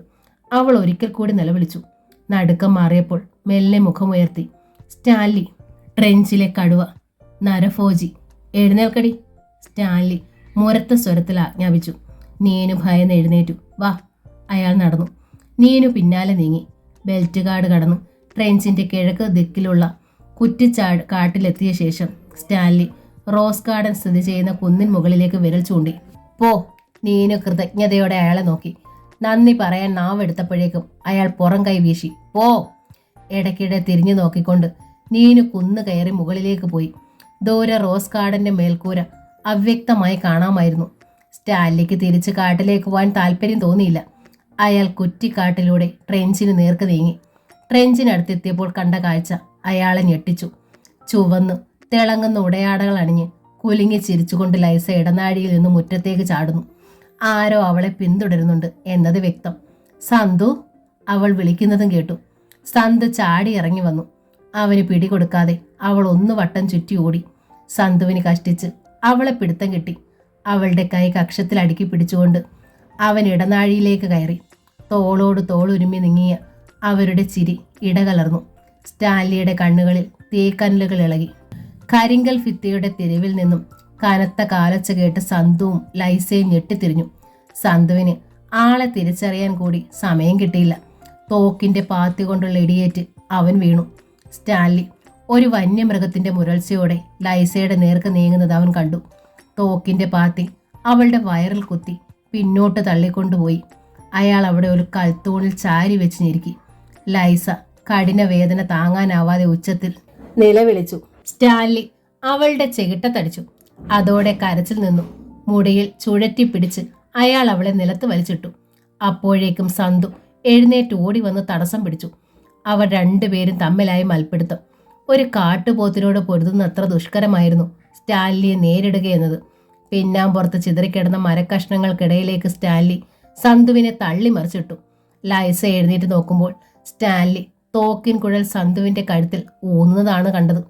അവൾ ഒരിക്കൽ കൂടി നിലവിളിച്ചു. നടുക്കം മാറിയപ്പോൾ മെല്ലെ മുഖമുയർത്തി. സ്റ്റാൻലി. ട്രെഞ്ചിലെ കടുവ. നരഫോജി. എഴുന്നേൽക്കടി. സ്റ്റാൻലി മുരത്ത സ്വരത്തിൽ ആജ്ഞാപിച്ചു. നീനു ഭയന്ന് എഴുന്നേറ്റു. വാ. അയാൾ നടന്നു. നീനു പിന്നാലെ നീങ്ങി. ബെൽറ്റ് ഗാർഡ് കടന്നു ട്രെഞ്ചിന്റെ കിഴക്ക് ദിക്കിലുള്ള കാട്ടിലെത്തിയ ശേഷം സ്റ്റാൻലി റോസ് ഗാർഡൻ സ്ഥിതി ചെയ്യുന്ന കുന്നിൻ മുകളിലേക്ക് വിരൽ ചൂണ്ടി. പോ. നീനു കൃതജ്ഞതയോടെ അയാളെ നോക്കി. നന്ദി പറയാൻ നാവെടുത്തപ്പോഴേക്കും അയാൾ പുറം കൈ വീശി. പോ. ഇടയ്ക്കിടെ തിരിഞ്ഞു നോക്കിക്കൊണ്ട് നീനു കുന്ന് കയറി മുകളിലേക്ക് പോയി. ദൂരെ റോസ് ഗാർഡന്റെ മേൽക്കൂര അവ്യക്തമായി കാണാമായിരുന്നു. സ്റ്റാൻലിക്ക് തിരിച്ച് കാട്ടിലേക്ക് പോകാൻ താല്പര്യം തോന്നിയില്ല. അയാൾ കുറ്റിക്കാട്ടിലൂടെ ട്രെഞ്ചിന് നേർക്ക് നീങ്ങി. ട്രെഞ്ചിനടുത്തെത്തിയപ്പോൾ കണ്ട കാഴ്ച അയാളെ ഞെട്ടിച്ചു. ചുവന്നു തിളങ്ങുന്ന ഉടയാടകൾ അണിഞ്ഞ് കുലുങ്ങി ചിരിച്ചുകൊണ്ട് ലൈസ ഇടനാഴിയിൽ നിന്ന് മുറ്റത്തേക്ക് ചാടുന്നു. ആരോ അവളെ പിന്തുടരുന്നുണ്ട് എന്നത് വ്യക്തം. സന്തു. അവൾ വിളിക്കുന്നതും കേട്ടു. സന്തു ചാടി ഇറങ്ങി വന്നു. അവന് പിടികൊടുക്കാതെ അവൾ 1 വട്ടം ചുറ്റി ഓടി. സന്തുവിന് കഷ്ടിച്ച് അവളെ പിടുത്തം കിട്ടി. അവളുടെ കൈ കക്ഷത്തിൽ അടുക്കി പിടിച്ചുകൊണ്ട് അവൻ ഇടനാഴിയിലേക്ക് കയറി. തോളോട് തോളുരുമ്മി നീങ്ങിയ അവരുടെ ചിരി ഇടകലർന്നു. സ്റ്റാൻലിയുടെ കണ്ണുകളിൽ തീക്കനലുകൾ ഇളകി. കരിങ്കൽ ഭിത്തിയുടെ തെരുവിൽ നിന്നും കനത്ത കാലച്ച കേട്ട് സന്തുവും ലൈസയും ഞെട്ടിത്തിരിഞ്ഞു. സന്തുവിന് ആളെ തിരിച്ചറിയാൻ കൂടി സമയം കിട്ടിയില്ല. തോക്കിന്റെ പാത്തി കൊണ്ടുള്ള ഇടിയേറ്റ് അവൻ വീണു. സ്റ്റാൻലി ഒരു വന്യമൃഗത്തിന്റെ മുരൾച്ചയോടെ ലൈസയുടെ നേർക്ക് നീങ്ങുന്നത് അവൻ കണ്ടു. തോക്കിന്റെ പാത്തി അവളുടെ വയറിൽ കുത്തി പിന്നോട്ട് തള്ളിക്കൊണ്ടുപോയി. അയാൾ അവിടെ ഒരു കൽത്തൂണിൽ ചാരി വെച്ച് ഞെരുക്കി. ലൈസ കഠിന വേദന താങ്ങാനാവാതെ ഉച്ചത്തിൽ നിലവിളിച്ചു. സ്റ്റാൻലി അവളുടെ ചെകിട്ടത്തടിച്ചു. അതോടെ കരച്ചിൽ നിന്നു. മുടിയിൽ ചുഴറ്റിപ്പിടിച്ച് അയാൾ അവളെ നിലത്ത് വലിച്ചിട്ടു. അപ്പോഴേക്കും സന്തു എഴുന്നേറ്റ് ഓടി വന്ന് തടസ്സം പിടിച്ചു. അവർ 2 പേരും തമ്മിലായി മൽപ്പിടുത്തം. ഒരു കാട്ടുപോത്തിനോട് പൊരുതുന്നത്ര ദുഷ്കരമായിരുന്നു സ്റ്റാൻലിയെ നേരിടുകയെന്നത്. പിന്നാമ്പുറത്ത് ചിതറിക്കിടന്ന മരക്കഷ്ണങ്ങൾക്കിടയിലേക്ക് സ്റ്റാൻലി സന്തുവിനെ തള്ളി മറിച്ചിട്ടു. ലൈസ എഴുന്നേറ്റ് നോക്കുമ്പോൾ സ്റ്റാൻലി തോക്കിൻ കുഴൽ സന്തുവിന്റെ കഴുത്തിൽ ഊന്നുന്നതാണ് കണ്ടത്.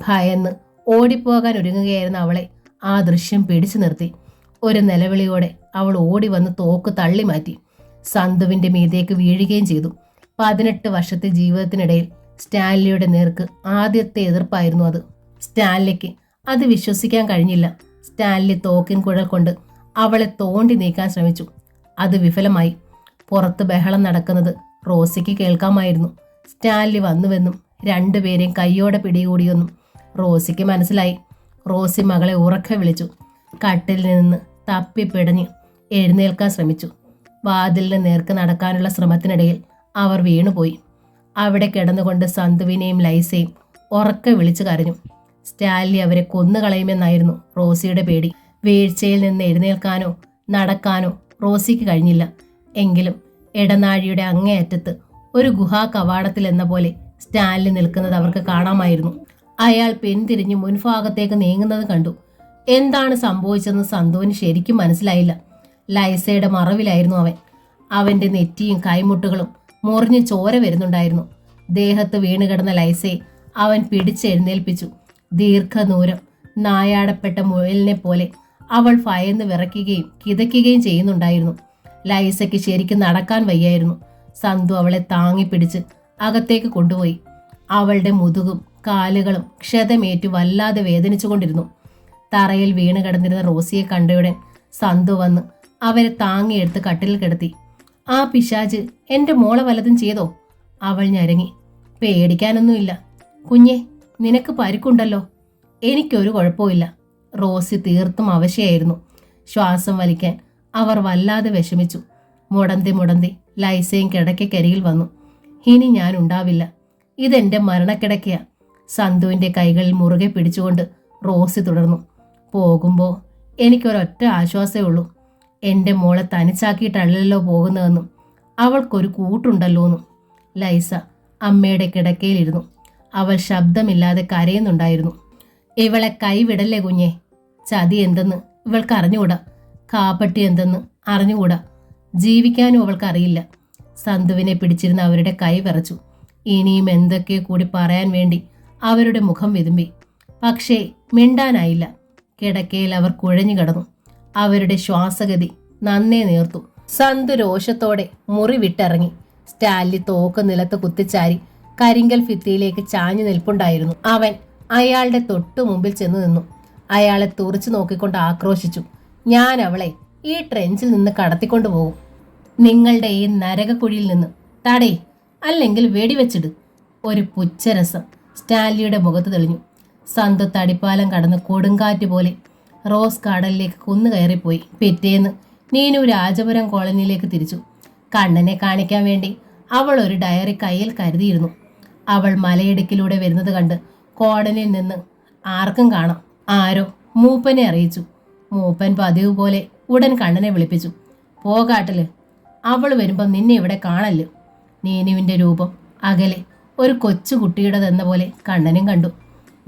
ഭയന്ന് ഓടിപ്പോകാൻ ഒരുങ്ങുകയായിരുന്ന അവളെ ആ ദൃശ്യം പിടിച്ചു നിർത്തി. ഒരു നിലവിളിയോടെ അവൾ ഓടി വന്ന് തോക്ക് തള്ളി മാറ്റി. സന്തുവിന്റെ മീതേക്ക് വീഴുകയും ചെയ്തു. 18 വർഷത്തെ ജീവിതത്തിനിടയിൽ സ്റ്റാൻലിയുടെ നേർക്ക് ആദ്യത്തെ എതിർപ്പായിരുന്നു അത്. സ്റ്റാൻലിക്ക് അത് വിശ്വസിക്കാൻ കഴിഞ്ഞില്ല. സ്റ്റാൻലി തോക്കിൻ കുഴൽ കൊണ്ട് അവളെ തോണ്ടി നീക്കാൻ ശ്രമിച്ചു. അത് വിഫലമായി. പുറത്ത് ബഹളം നടക്കുന്നത് റോസിക്ക് കേൾക്കാമായിരുന്നു. സ്റ്റാൻലി വന്നുവെന്നും 2 പേരെയും കയ്യോടെ പിടികൂടിയെന്നും റോസിക്ക് മനസ്സിലായി. റോസി മകളെ ഉറക്കെ വിളിച്ചു. കട്ടിൽ നിന്ന് തപ്പിപ്പിടഞ്ഞ് എഴുന്നേൽക്കാൻ ശ്രമിച്ചു. വാതിലിന് നേർക്ക് നടക്കാനുള്ള ശ്രമത്തിനിടയിൽ അവർ വീണുപോയി. അവിടെ കിടന്നുകൊണ്ട് സന്തുവിനെയും ലൈസയും ഉറക്കെ വിളിച്ചു കരഞ്ഞു. സ്റ്റാൻലി അവരെ കൊന്നുകളയുമെന്നായിരുന്നു റോസിയുടെ പേടി. വീഴ്ചയിൽ നിന്ന് എഴുന്നേൽക്കാനോ നടക്കാനോ റോസിക്ക് കഴിഞ്ഞില്ല. എങ്കിലും ഇടനാഴിയുടെ അങ്ങേയറ്റത്ത് ഒരു ഗുഹാ കവാടത്തിൽ എന്ന പോലെ സ്റ്റാൻലി നിൽക്കുന്നത് അവർക്ക് കാണാമായിരുന്നു. അയാൾ പിന്തിരിഞ്ഞ് മുൻഭാഗത്തേക്ക് നീങ്ങുന്നത് കണ്ടു. എന്താണ് സംഭവിച്ചതെന്ന് സന്തുവിന് ശരിക്കും മനസ്സിലായില്ല. ലൈസയുടെ മറവിലായിരുന്നു അവൻ. അവന്റെ നെറ്റിയും കൈമുട്ടുകളും മുറിഞ്ഞ് ചോര വരുന്നുണ്ടായിരുന്നു. ദേഹത്ത് വീണുകിടന്ന ലൈസയെ അവൻ പിടിച്ചെഴുന്നേൽപ്പിച്ചു. ദീർഘദൂരം നായാടപ്പെട്ട മുയലിനെ പോലെ അവൾ ഭയന്ന് വിറയ്ക്കുകയും കിതയ്ക്കുകയും ചെയ്യുന്നുണ്ടായിരുന്നു. ലൈസയ്ക്ക് ശരിക്കും നടക്കാൻ വയ്യായിരുന്നു. സന്തു അവളെ താങ്ങിപ്പിടിച്ച് അകത്തേക്ക് കൊണ്ടുപോയി. അവളുടെ മുതുകും കാലുകളും ക്ഷതമേറ്റു വല്ലാതെ വേദനിച്ചുകൊണ്ടിരുന്നു. തറയിൽ വീണ് കിടന്നിരുന്ന റോസിയെ കണ്ടയുടൻ സന്തു വന്ന് അവരെ താങ്ങിയെടുത്ത് കട്ടിലിൽ കിടത്തി. ആ പിശാച് എന്റെ മോളെ വല്ലതും ചെയ്തോ? അവൾ ഞരങ്ങി. പേടിക്കാനൊന്നുമില്ല കുഞ്ഞെ, നിനക്ക് പരിക്കുണ്ടല്ലോ. എനിക്കൊരു കുഴപ്പമില്ല. റോസി തീർത്തും അവശയായിരുന്നു. ശ്വാസം വലിക്കാൻ അവർ വല്ലാതെ വിഷമിച്ചു. മുടന്തി ലൈസയും കിടക്കക്കരികിൽ വന്നു. ഇനി ഞാൻ ഉണ്ടാവില്ല. ഇതെന്റെ മരണക്കിടക്കയാ. സന്തുവിന്റെ കൈകളിൽ മുറുകെ പിടിച്ചുകൊണ്ട് റോസി തുടർന്നു. പോകുമ്പോൾ എനിക്കൊരൊറ്റ ആശ്വാസമേ ഉള്ളൂ. എൻ്റെ മോളെ തനിച്ചാക്കിയിട്ടല്ലല്ലോ പോകുന്നതെന്നും അവൾക്കൊരു കൂട്ടുണ്ടല്ലോന്നും. ലൈസ അമ്മയുടെ കിടക്കയിലിരുന്നു. അവൾ ശബ്ദമില്ലാതെ കരയുന്നുണ്ടായിരുന്നു. ഇവളെ കൈവിടല്ലേ കുഞ്ഞെ. ചതി എന്തെന്ന് ഇവൾക്ക് അറിഞ്ഞുകൂടാ. കാപ്പട്ടി എന്തെന്ന് അറിഞ്ഞുകൂടാ. ജീവിക്കാനും അവൾക്കറിയില്ല. സന്തുവിനെ പിടിച്ചിരുന്ന അവരുടെ കൈ വിറച്ചു. ഇനിയും എന്തൊക്കെ കൂടി പറയാൻ വേണ്ടി അവരുടെ മുഖം വിതുമ്പി. പക്ഷേ മിണ്ടാനായില്ല. കിടക്കയിൽ അവർ കുഴഞ്ഞു കിടന്നു. അവരുടെ ശ്വാസഗതി നന്നേ നേർത്തു. സന്തു രോഷത്തോടെ മുറി വിട്ടിറങ്ങി. സ്റ്റാൻലി തോക്ക് നിലത്ത് കുത്തിച്ചാരി കരിങ്കൽ ഭിത്തിയിലേക്ക് ചാഞ്ഞു നിൽപ്പുണ്ടായിരുന്നു. അവൻ അയാളുടെ തൊട്ടു മുമ്പിൽ ചെന്നു നിന്നു. അയാളെ തുറച്ചു നോക്കിക്കൊണ്ട് ആക്രോശിച്ചു. ഞാൻ അവളെ ഈ ട്രെഞ്ചിൽ നിന്ന് കടത്തിക്കൊണ്ടു പോകും. നിങ്ങളുടെ ഈ നരകക്കുഴിയിൽ നിന്ന്. തടേ, അല്ലെങ്കിൽ വെടിവെച്ചിട്. ഒരു പുച്ഛരസം സ്റ്റാൻലിയുടെ മുഖത്ത് തെളിഞ്ഞു. സന്തു തടിപ്പാലം കടന്ന് കൊടുങ്കാറ്റ് പോലെ റോസ് ഗാർഡനിലേക്ക് കുന്നുകയറിപ്പോയി. പിറ്റേന്ന് നീനു രാജപുരം കോളനിയിലേക്ക് തിരിച്ചു. കണ്ണനെ കാണിക്കാൻ വേണ്ടി അവൾ ഒരു ഡയറി കയ്യിൽ കരുതിയിരുന്നു. അവൾ മലയിടുക്കിലൂടെ വരുന്നത് കണ്ട് കോടനിയിൽ നിന്ന് ആർക്കും കാണാം. ആരോ മൂപ്പനെ അറിയിച്ചു. മൂപ്പൻ പതിവ് പോലെ ഉടൻ കണ്ണനെ വിളിപ്പിച്ചു. പോകാട്ടില്, അവൾ വരുമ്പം നിന്നെ ഇവിടെ കാണല്ലോ. നീനുവിൻ്റെ രൂപം അകലെ ഒരു കൊച്ചുകുട്ടിയുടേതെന്ന പോലെ കണ്ണനും കണ്ടു.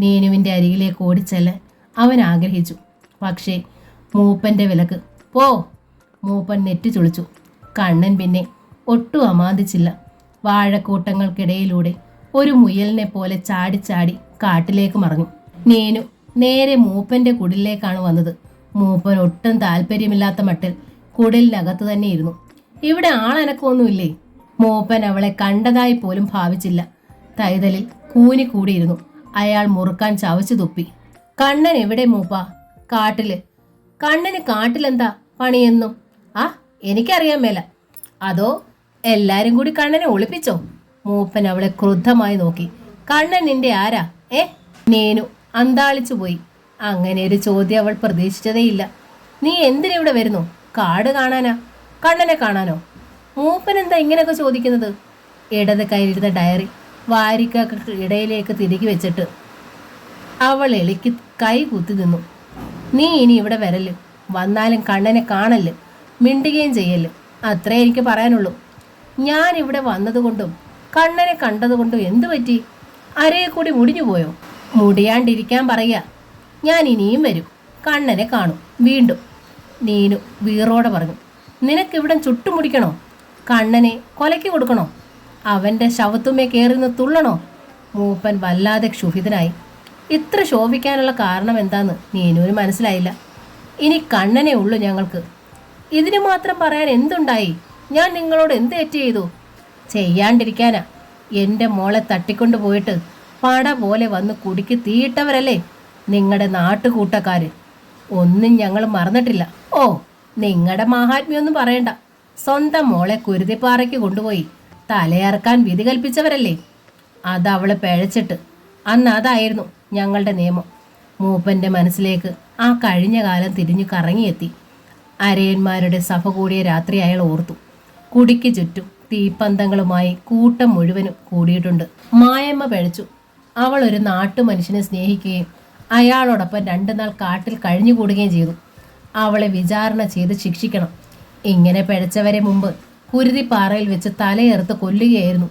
നീനുവിൻ്റെ അരികിലേക്ക് ഓടിച്ചെല്ലാൻ അവൻ ആഗ്രഹിച്ചു. പക്ഷേ മൂപ്പൻ്റെ വിലക്ക്. പോ. മൂപ്പൻ നെറ്റി ചുളിച്ചു. കണ്ണൻ പിന്നെ ഒട്ടും അമാന്തിച്ചില്ല. വാഴക്കൂട്ടങ്ങൾക്കിടയിലൂടെ ഒരു മുയലിനെ പോലെ ചാടി കാട്ടിലേക്ക് മറഞ്ഞു. നീനു നേരെ മൂപ്പൻ്റെ കുടിലിലേക്കാണ് വന്നത്. മൂപ്പൻ ഒട്ടും താല്പര്യമില്ലാത്ത മട്ടിൽ കുടിലിനകത്ത് തന്നെ ഇരുന്നു. ഇവിടെ ആളനക്കൊന്നുമില്ലേ? മൂപ്പൻ അവളെ കണ്ടതായി പോലും ഭാവിച്ചില്ല. തൈതലിൽ കൂനിക്കൂടിയിരുന്നു. അയാൾ മുറുക്കാൻ ചവച്ചു തുപ്പി. കണ്ണൻ എവിടെ മൂപ്പ? കാട്ടില്. കണ്ണന് കാട്ടിലെന്താ പണിയെന്നും? ആ, എനിക്കറിയാൻ മേല. അതോ എല്ലാരും കൂടി കണ്ണനെ ഒളിപ്പിച്ചോ? മൂപ്പൻ അവളെ ക്രുദ്ധമായി നോക്കി. കണ്ണൻ നിന്റെ ആരാ? നീനു അന്താളിച്ചു പോയി. അങ്ങനെ ഒരു ചോദ്യം അവൾ പ്രതീക്ഷിച്ചതേയില്ല. നീ എന്തിനിവിടെ വരുന്നു? കാട് കാണാനാ? കണ്ണനെ കാണാനോ? മൂപ്പൻ എന്താ ഇങ്ങനെയൊക്കെ ചോദിക്കുന്നത്? ഇടത് കയ്യിലിരുന്ന ഡയറി വാരിക്കക്ക് ഇടയിലേക്ക് തിരികെ വെച്ചിട്ട് അവൾ എളിക്ക് കൈ കുത്തി നിന്നു. നീ ഇനി ഇവിടെ വരല്. വന്നാലും കണ്ണനെ കാണല്, മിണ്ടുകയും ചെയ്യല്. അത്രേ എനിക്ക് പറയാനുള്ളൂ. ഞാൻ ഇവിടെ വന്നതുകൊണ്ടും കണ്ണനെ കണ്ടതുകൊണ്ടും എന്തു പറ്റി? അരയെ കൂടി മുടിഞ്ഞു പോയോ? മുടിയാണ്ടിരിക്കാൻ പറയാ. ഞാൻ ഇനിയും വരും, കണ്ണനെ കാണും വീണ്ടും. നീനു വീറോടെ പറഞ്ഞു. നിനക്കിവിടം ചുട്ടുമുടിക്കണോ? കണ്ണനെ കൊലയ്ക്ക് കൊടുക്കണോ? അവൻ്റെ ശവത്തുമ്മേ കയറിന്ന് തുള്ളണോ? മൂപ്പൻ വല്ലാതെ ക്ഷുഭിതനായി. ഇത്ര ശോഭിക്കാനുള്ള കാരണം എന്താന്ന് നീനുവിന് മനസ്സിലായില്ല. ഇനി കണ്ണനെ ഉള്ളൂ ഞങ്ങൾക്ക്. ഇതിന് മാത്രം പറയാൻ എന്തുണ്ടായി? ഞാൻ നിങ്ങളോട് എന്ത് തെറ്റ് ചെയ്തു? ചെയ്യാണ്ടിരിക്കാനാ. എൻ്റെ മോളെ തട്ടിക്കൊണ്ടു പോയിട്ട് പട പോലെ വന്ന് കുടിക്ക് തീയിട്ടവരല്ലേ നിങ്ങളുടെ നാട്ടുകൂട്ടക്കാര്. ഒന്നും ഞങ്ങൾ മറന്നിട്ടില്ല. ഓ, നിങ്ങളുടെ മഹാത്മ്യൊന്നും പറയണ്ട. സ്വന്തം മോളെ കുരുതിപ്പാറയ്ക്ക് കൊണ്ടുപോയി തലയറക്കാൻ വിധി കൽപ്പിച്ചവരല്ലേ. അതവള് പിഴച്ചിട്ട്. അന്ന് അതായിരുന്നു ഞങ്ങളുടെ നിയമം. മൂപ്പൻ്റെ മനസ്സിലേക്ക് ആ കഴിഞ്ഞ കാലം തിരിഞ്ഞു കറങ്ങിയെത്തി. അരയന്മാരുടെ സഭ കൂടിയ രാത്രി അയാൾ ഓർത്തു. കുടിക്ക് ചുറ്റും തീപ്പന്തങ്ങളുമായി കൂട്ടം മുഴുവനും കൂടിയിട്ടുണ്ട്. മായമ്മ പിഴച്ചു. അവൾ ഒരു നാട്ടുമനുഷ്യനെ സ്നേഹിക്കുകയും അയാളോടൊപ്പം 2 നാൾ കാട്ടിൽ കഴിഞ്ഞുകൂടുകയും ചെയ്തു. അവളെ വിചാരണ ചെയ്ത് ശിക്ഷിക്കണം. ഇങ്ങനെ പിഴച്ചവരെ മുമ്പ് കുരുതിപ്പാറയിൽ വെച്ച് തലയെറുത്ത് കൊല്ലുകയായിരുന്നു.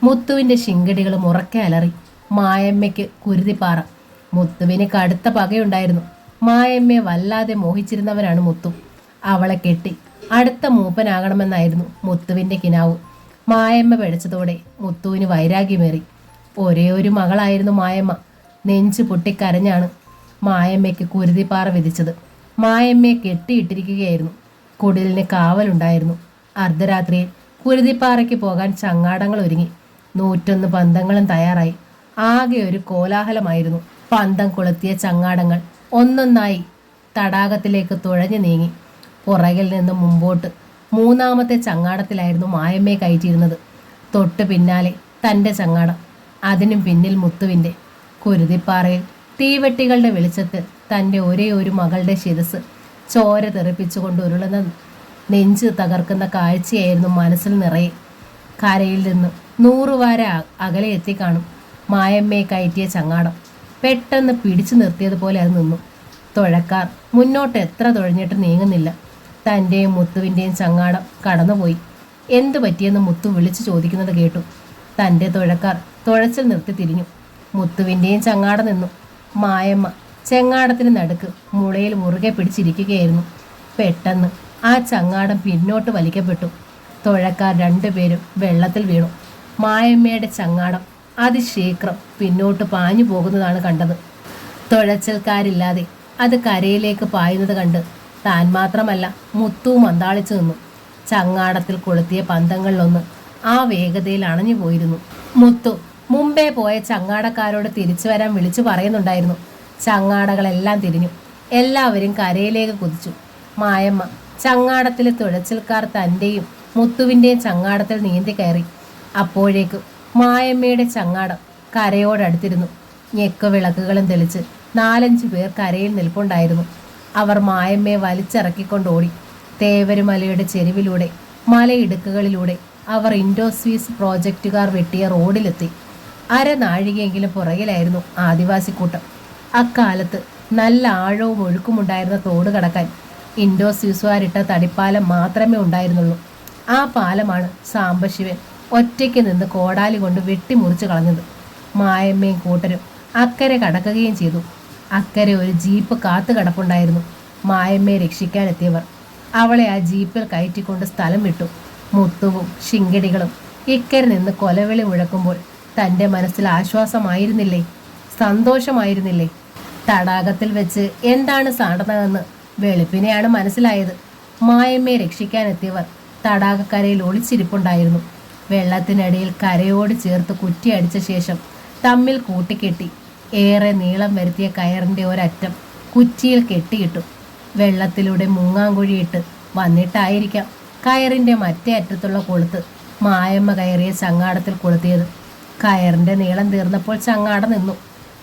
മുത്തുവിൻ്റെ ശിങ്കടികളും ഉറക്കെ അലറി. മായമ്മയ്ക്ക് കുരുതിപ്പാറ. മുത്തുവിന് കടുത്ത പകയുണ്ടായിരുന്നു. മായമ്മയെ വല്ലാതെ മോഹിച്ചിരുന്നവനാണ് മുത്തു. അവളെ കെട്ടി അടുത്ത മൂപ്പനാകണമെന്നായിരുന്നു മുത്തുവിൻ്റെ കിനാവ്. മായമ്മ പിഴച്ചതോടെ മുത്തുവിന് വൈരാഗ്യമേറി. ഒരേ ഒരു മകളായിരുന്നു മായമ്മ. നെഞ്ചു പൊട്ടിക്കരഞ്ഞാണ് മായമ്മയ്ക്ക് കുരുതിപ്പാറ വിധിച്ചത്. മായമ്മയെ കെട്ടിയിട്ടിരിക്കുകയായിരുന്നു. കുടിലിന് കാവലുണ്ടായിരുന്നു. അർദ്ധരാത്രിയിൽ കുരുതിപ്പാറയ്ക്ക് പോകാൻ ചങ്ങാടങ്ങൾ ഒരുങ്ങി. 101 പന്തങ്ങളും തയ്യാറായി. ആകെ ഒരു കോലാഹലമായിരുന്നു. പന്തം കൊളുത്തിയ ചങ്ങാടങ്ങൾ ഒന്നൊന്നായി തടാകത്തിലേക്ക് തുഴഞ്ഞു നീങ്ങി. പുറകിൽ നിന്ന് മുമ്പോട്ട് 3ാമത്തെ ചങ്ങാടത്തിലായിരുന്നു മായമ്മയെ കയറ്റിയിരുന്നത്. തൊട്ട് പിന്നാലെ തൻ്റെ ചങ്ങാടം. അതിനും പിന്നിൽ മുത്തുവിൻ്റെ. കുരുതിപ്പാറയിൽ തീവെട്ടികളുടെ വെളിച്ചത്തിൽ തൻ്റെ ഒരേ ഒരു മകളുടെ ശിരസ് ചോര തെറിപ്പിച്ചുകൊണ്ട് ഉരുളുന്ന നെഞ്ച് തകർക്കുന്ന കാഴ്ചയായിരുന്നു മനസ്സിൽ നിറയെ. കരയിൽ നിന്ന് 100 വാര അകലെ എത്തിക്കാണും മായമ്മയെ കയറ്റിയ ചങ്ങാടം. പെട്ടെന്ന് പിടിച്ചു നിർത്തിയതുപോലെ അത് നിന്നു. തുഴക്കാർ മുന്നോട്ട് എത്ര തുഴഞ്ഞിട്ട് നീങ്ങുന്നില്ല. തൻ്റെയും മുത്തുവിൻ്റെയും ചങ്ങാടം കടന്നുപോയി. എന്തു പറ്റിയെന്ന് മുത്തു വിളിച്ചു ചോദിക്കുന്നത് കേട്ടു. തൻ്റെ തുഴക്കാർ തുഴച്ചിൽ നിർത്തി തിരിഞ്ഞു. മുത്തുവിൻ്റെയും ചങ്ങാടം നിന്നു. മായമ്മ ചെങ്ങാടത്തിന് നടുക്ക് മുളയിൽ മുറുകെ പിടിച്ചിരിക്കുകയായിരുന്നു. പെട്ടെന്ന് ആ ചങ്ങാടം പിന്നോട്ട് വലിക്കപ്പെട്ടു. തുഴക്കാർ 2 പേരും വെള്ളത്തിൽ വീണു. മായമ്മയുടെ ചങ്ങാടം അതിശീഘ്രം പിന്നോട്ട് പാഞ്ഞു പോകുന്നതാണ് കണ്ടത്. തുഴച്ചിൽക്കാരില്ലാതെ അത് കരയിലേക്ക് പായുന്നത് കണ്ട് താൻ മാത്രമല്ല മുത്തുവും അന്താളിച്ചു നിന്നു. ചങ്ങാടത്തിൽ കൊളുത്തിയ പന്തങ്ങളിലൊന്ന് ആ വേഗതയിൽ അണഞ്ഞു പോയിരുന്നു. മുത്തു മുമ്പേ പോയ ചങ്ങാടക്കാരോട് തിരിച്ചു വരാൻ വിളിച്ചു പറയുന്നുണ്ടായിരുന്നു. ചങ്ങാടകളെല്ലാം തിരിഞ്ഞു. എല്ലാവരും കരയിലേക്ക് കുതിച്ചു. മായമ്മ ചങ്ങാടത്തിലെ തുഴച്ചിൽക്കാർ തൻ്റെയും മുത്തുവിൻ്റെയും ചങ്ങാടത്തിൽ നീന്തി കയറി. അപ്പോഴേക്കും മായമ്മയുടെ ചങ്ങാടം കരയോടടുത്തിരുന്നു. ഞെക്കുവിളക്കുകളും തെളിച്ച് 4-5 പേർ കരയിൽ നിൽപ്പുണ്ടായിരുന്നു. അവർ മായമ്മയെ വലിച്ചിറക്കിക്കൊണ്ടോടി. തേവരുമലയുടെ ചെരുവിലൂടെ മലയിടുക്കുകളിലൂടെ അവർ ഇൻഡോ സ്വീസ് പ്രോജക്റ്റുകാർ വെട്ടിയ റോഡിലെത്തി. അരനാഴികയെങ്കിലും പുറകിലായിരുന്നു ആദിവാസിക്കൂട്ടം. അക്കാലത്ത് നല്ല ആഴവും ഒഴുക്കുമുണ്ടായിരുന്ന തോട് കടക്കാൻ ഇൻഡോ സ്വീസുകാരിട്ട തടിപ്പാലം മാത്രമേ ഉണ്ടായിരുന്നുള്ളൂ. ആ പാലമാണ് സാംബശിവൻ ഒറ്റയ്ക്ക് നിന്ന് കോടാലി കൊണ്ട് വെട്ടിമുറിച്ച് കളഞ്ഞത്. മായമ്മയും കൂട്ടരും അക്കരെ കടക്കുകയും ചെയ്തു. അക്കരെ ഒരു ജീപ്പ് കാത്തു കിടപ്പുണ്ടായിരുന്നു. മായമ്മയെ രക്ഷിക്കാനെത്തിയവർ അവളെ ആ ജീപ്പിൽ കയറ്റിക്കൊണ്ട് സ്ഥലം വിട്ടു. മുത്തുവും ശിങ്കടികളും ഇക്കരെ നിന്ന് കൊലവിളി മുഴക്കുമ്പോൾ തൻ്റെ മനസ്സിൽ ആശ്വാസമായിരുന്നില്ലേ, സന്തോഷമായിരുന്നില്ലേ? തടാകത്തിൽ വെച്ച് എന്താണ് നടന്നതെന്ന് വെളുപ്പിനെയാണ് മനസ്സിലായത്. മായമ്മയെ രക്ഷിക്കാനെത്തിയവർ തടാകക്കരയിൽ ഒളിച്ചിരിപ്പുണ്ടായിരുന്നു. വെള്ളത്തിനടിയിൽ കരയോട് ചേർത്ത് കുറ്റിയടിച്ച ശേഷം തമ്മിൽ കൂട്ടിക്കെട്ടി ഏറെ നീളം വരുത്തിയ കയറിൻ്റെ ഒരറ്റം കുറ്റിയിൽ കെട്ടിയിട്ടു. വെള്ളത്തിലൂടെ മുങ്ങാങ്കുഴിയിട്ട് വന്നിട്ടായിരിക്കാം കയറിൻ്റെ മറ്റേ അറ്റത്തുള്ള കൊളുത്ത് മായമ്മ കയറിയ ചങ്ങാടത്തിൽ കൊളുത്തിയത്. കയറിൻ്റെ നീളം തീർന്നപ്പോൾ ചങ്ങാടം നിന്നു.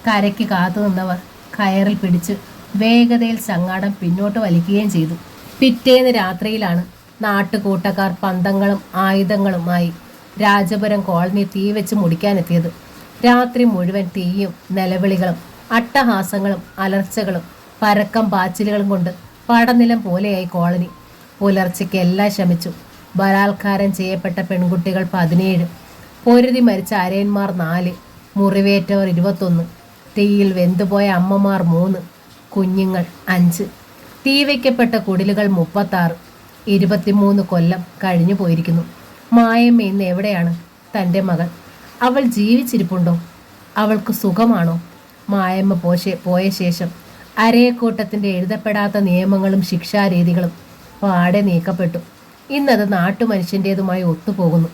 കരയ്ക്ക് കാത്തു നിന്നവർ കയറിൽ പിടിച്ച് വേഗതയിൽ ചങ്ങാടം പിന്നോട്ട് വലിക്കുകയും ചെയ്തു. പിറ്റേന്ന് രാത്രിയിലാണ് നാട്ടുകൂട്ടക്കാർ പന്തങ്ങളും ആയുധങ്ങളുമായി രാജപുരം കോളനി തീ വെച്ച് മുടിക്കാനെത്തിയത്. രാത്രി മുഴുവൻ തീയും നിലവിളികളും അട്ടഹാസങ്ങളും അലർച്ചകളും പരക്കം പാച്ചിലുകളും കൊണ്ട് പടനിലം പോലെയായി കോളനി. പുലർച്ചയ്ക്ക് എല്ലാം ശമിച്ചു. ബലാത്കാരം ചെയ്യപ്പെട്ട പെൺകുട്ടികൾ 17, പൊരുതി മരിച്ച അരയന്മാർ 4, മുറിവേറ്റവർ 21, തീയിൽ വെന്തുപോയ അമ്മമാർ 3, കുഞ്ഞുങ്ങൾ 5, തീ വയ്ക്കപ്പെട്ട കുടിലുകൾ 36. 23 കൊല്ലം കഴിഞ്ഞു പോയിരിക്കുന്നു. മായമ്മ ഇന്ന് എവിടെയാണ്? തൻ്റെ മകൾ, അവൾ ജീവിച്ചിരിപ്പുണ്ടോ? അവൾക്ക് സുഖമാണോ? മായമ്മ പോയ ശേഷം അരയക്കൂട്ടത്തിൻ്റെ എഴുതപ്പെടാത്ത നിയമങ്ങളും ശിക്ഷാരീതികളും പാടെ നീക്കപ്പെട്ടു. ഇന്നത് നാട്ടുമനുഷ്യൻ്റേതുമായി ഒത്തുപോകുന്നു.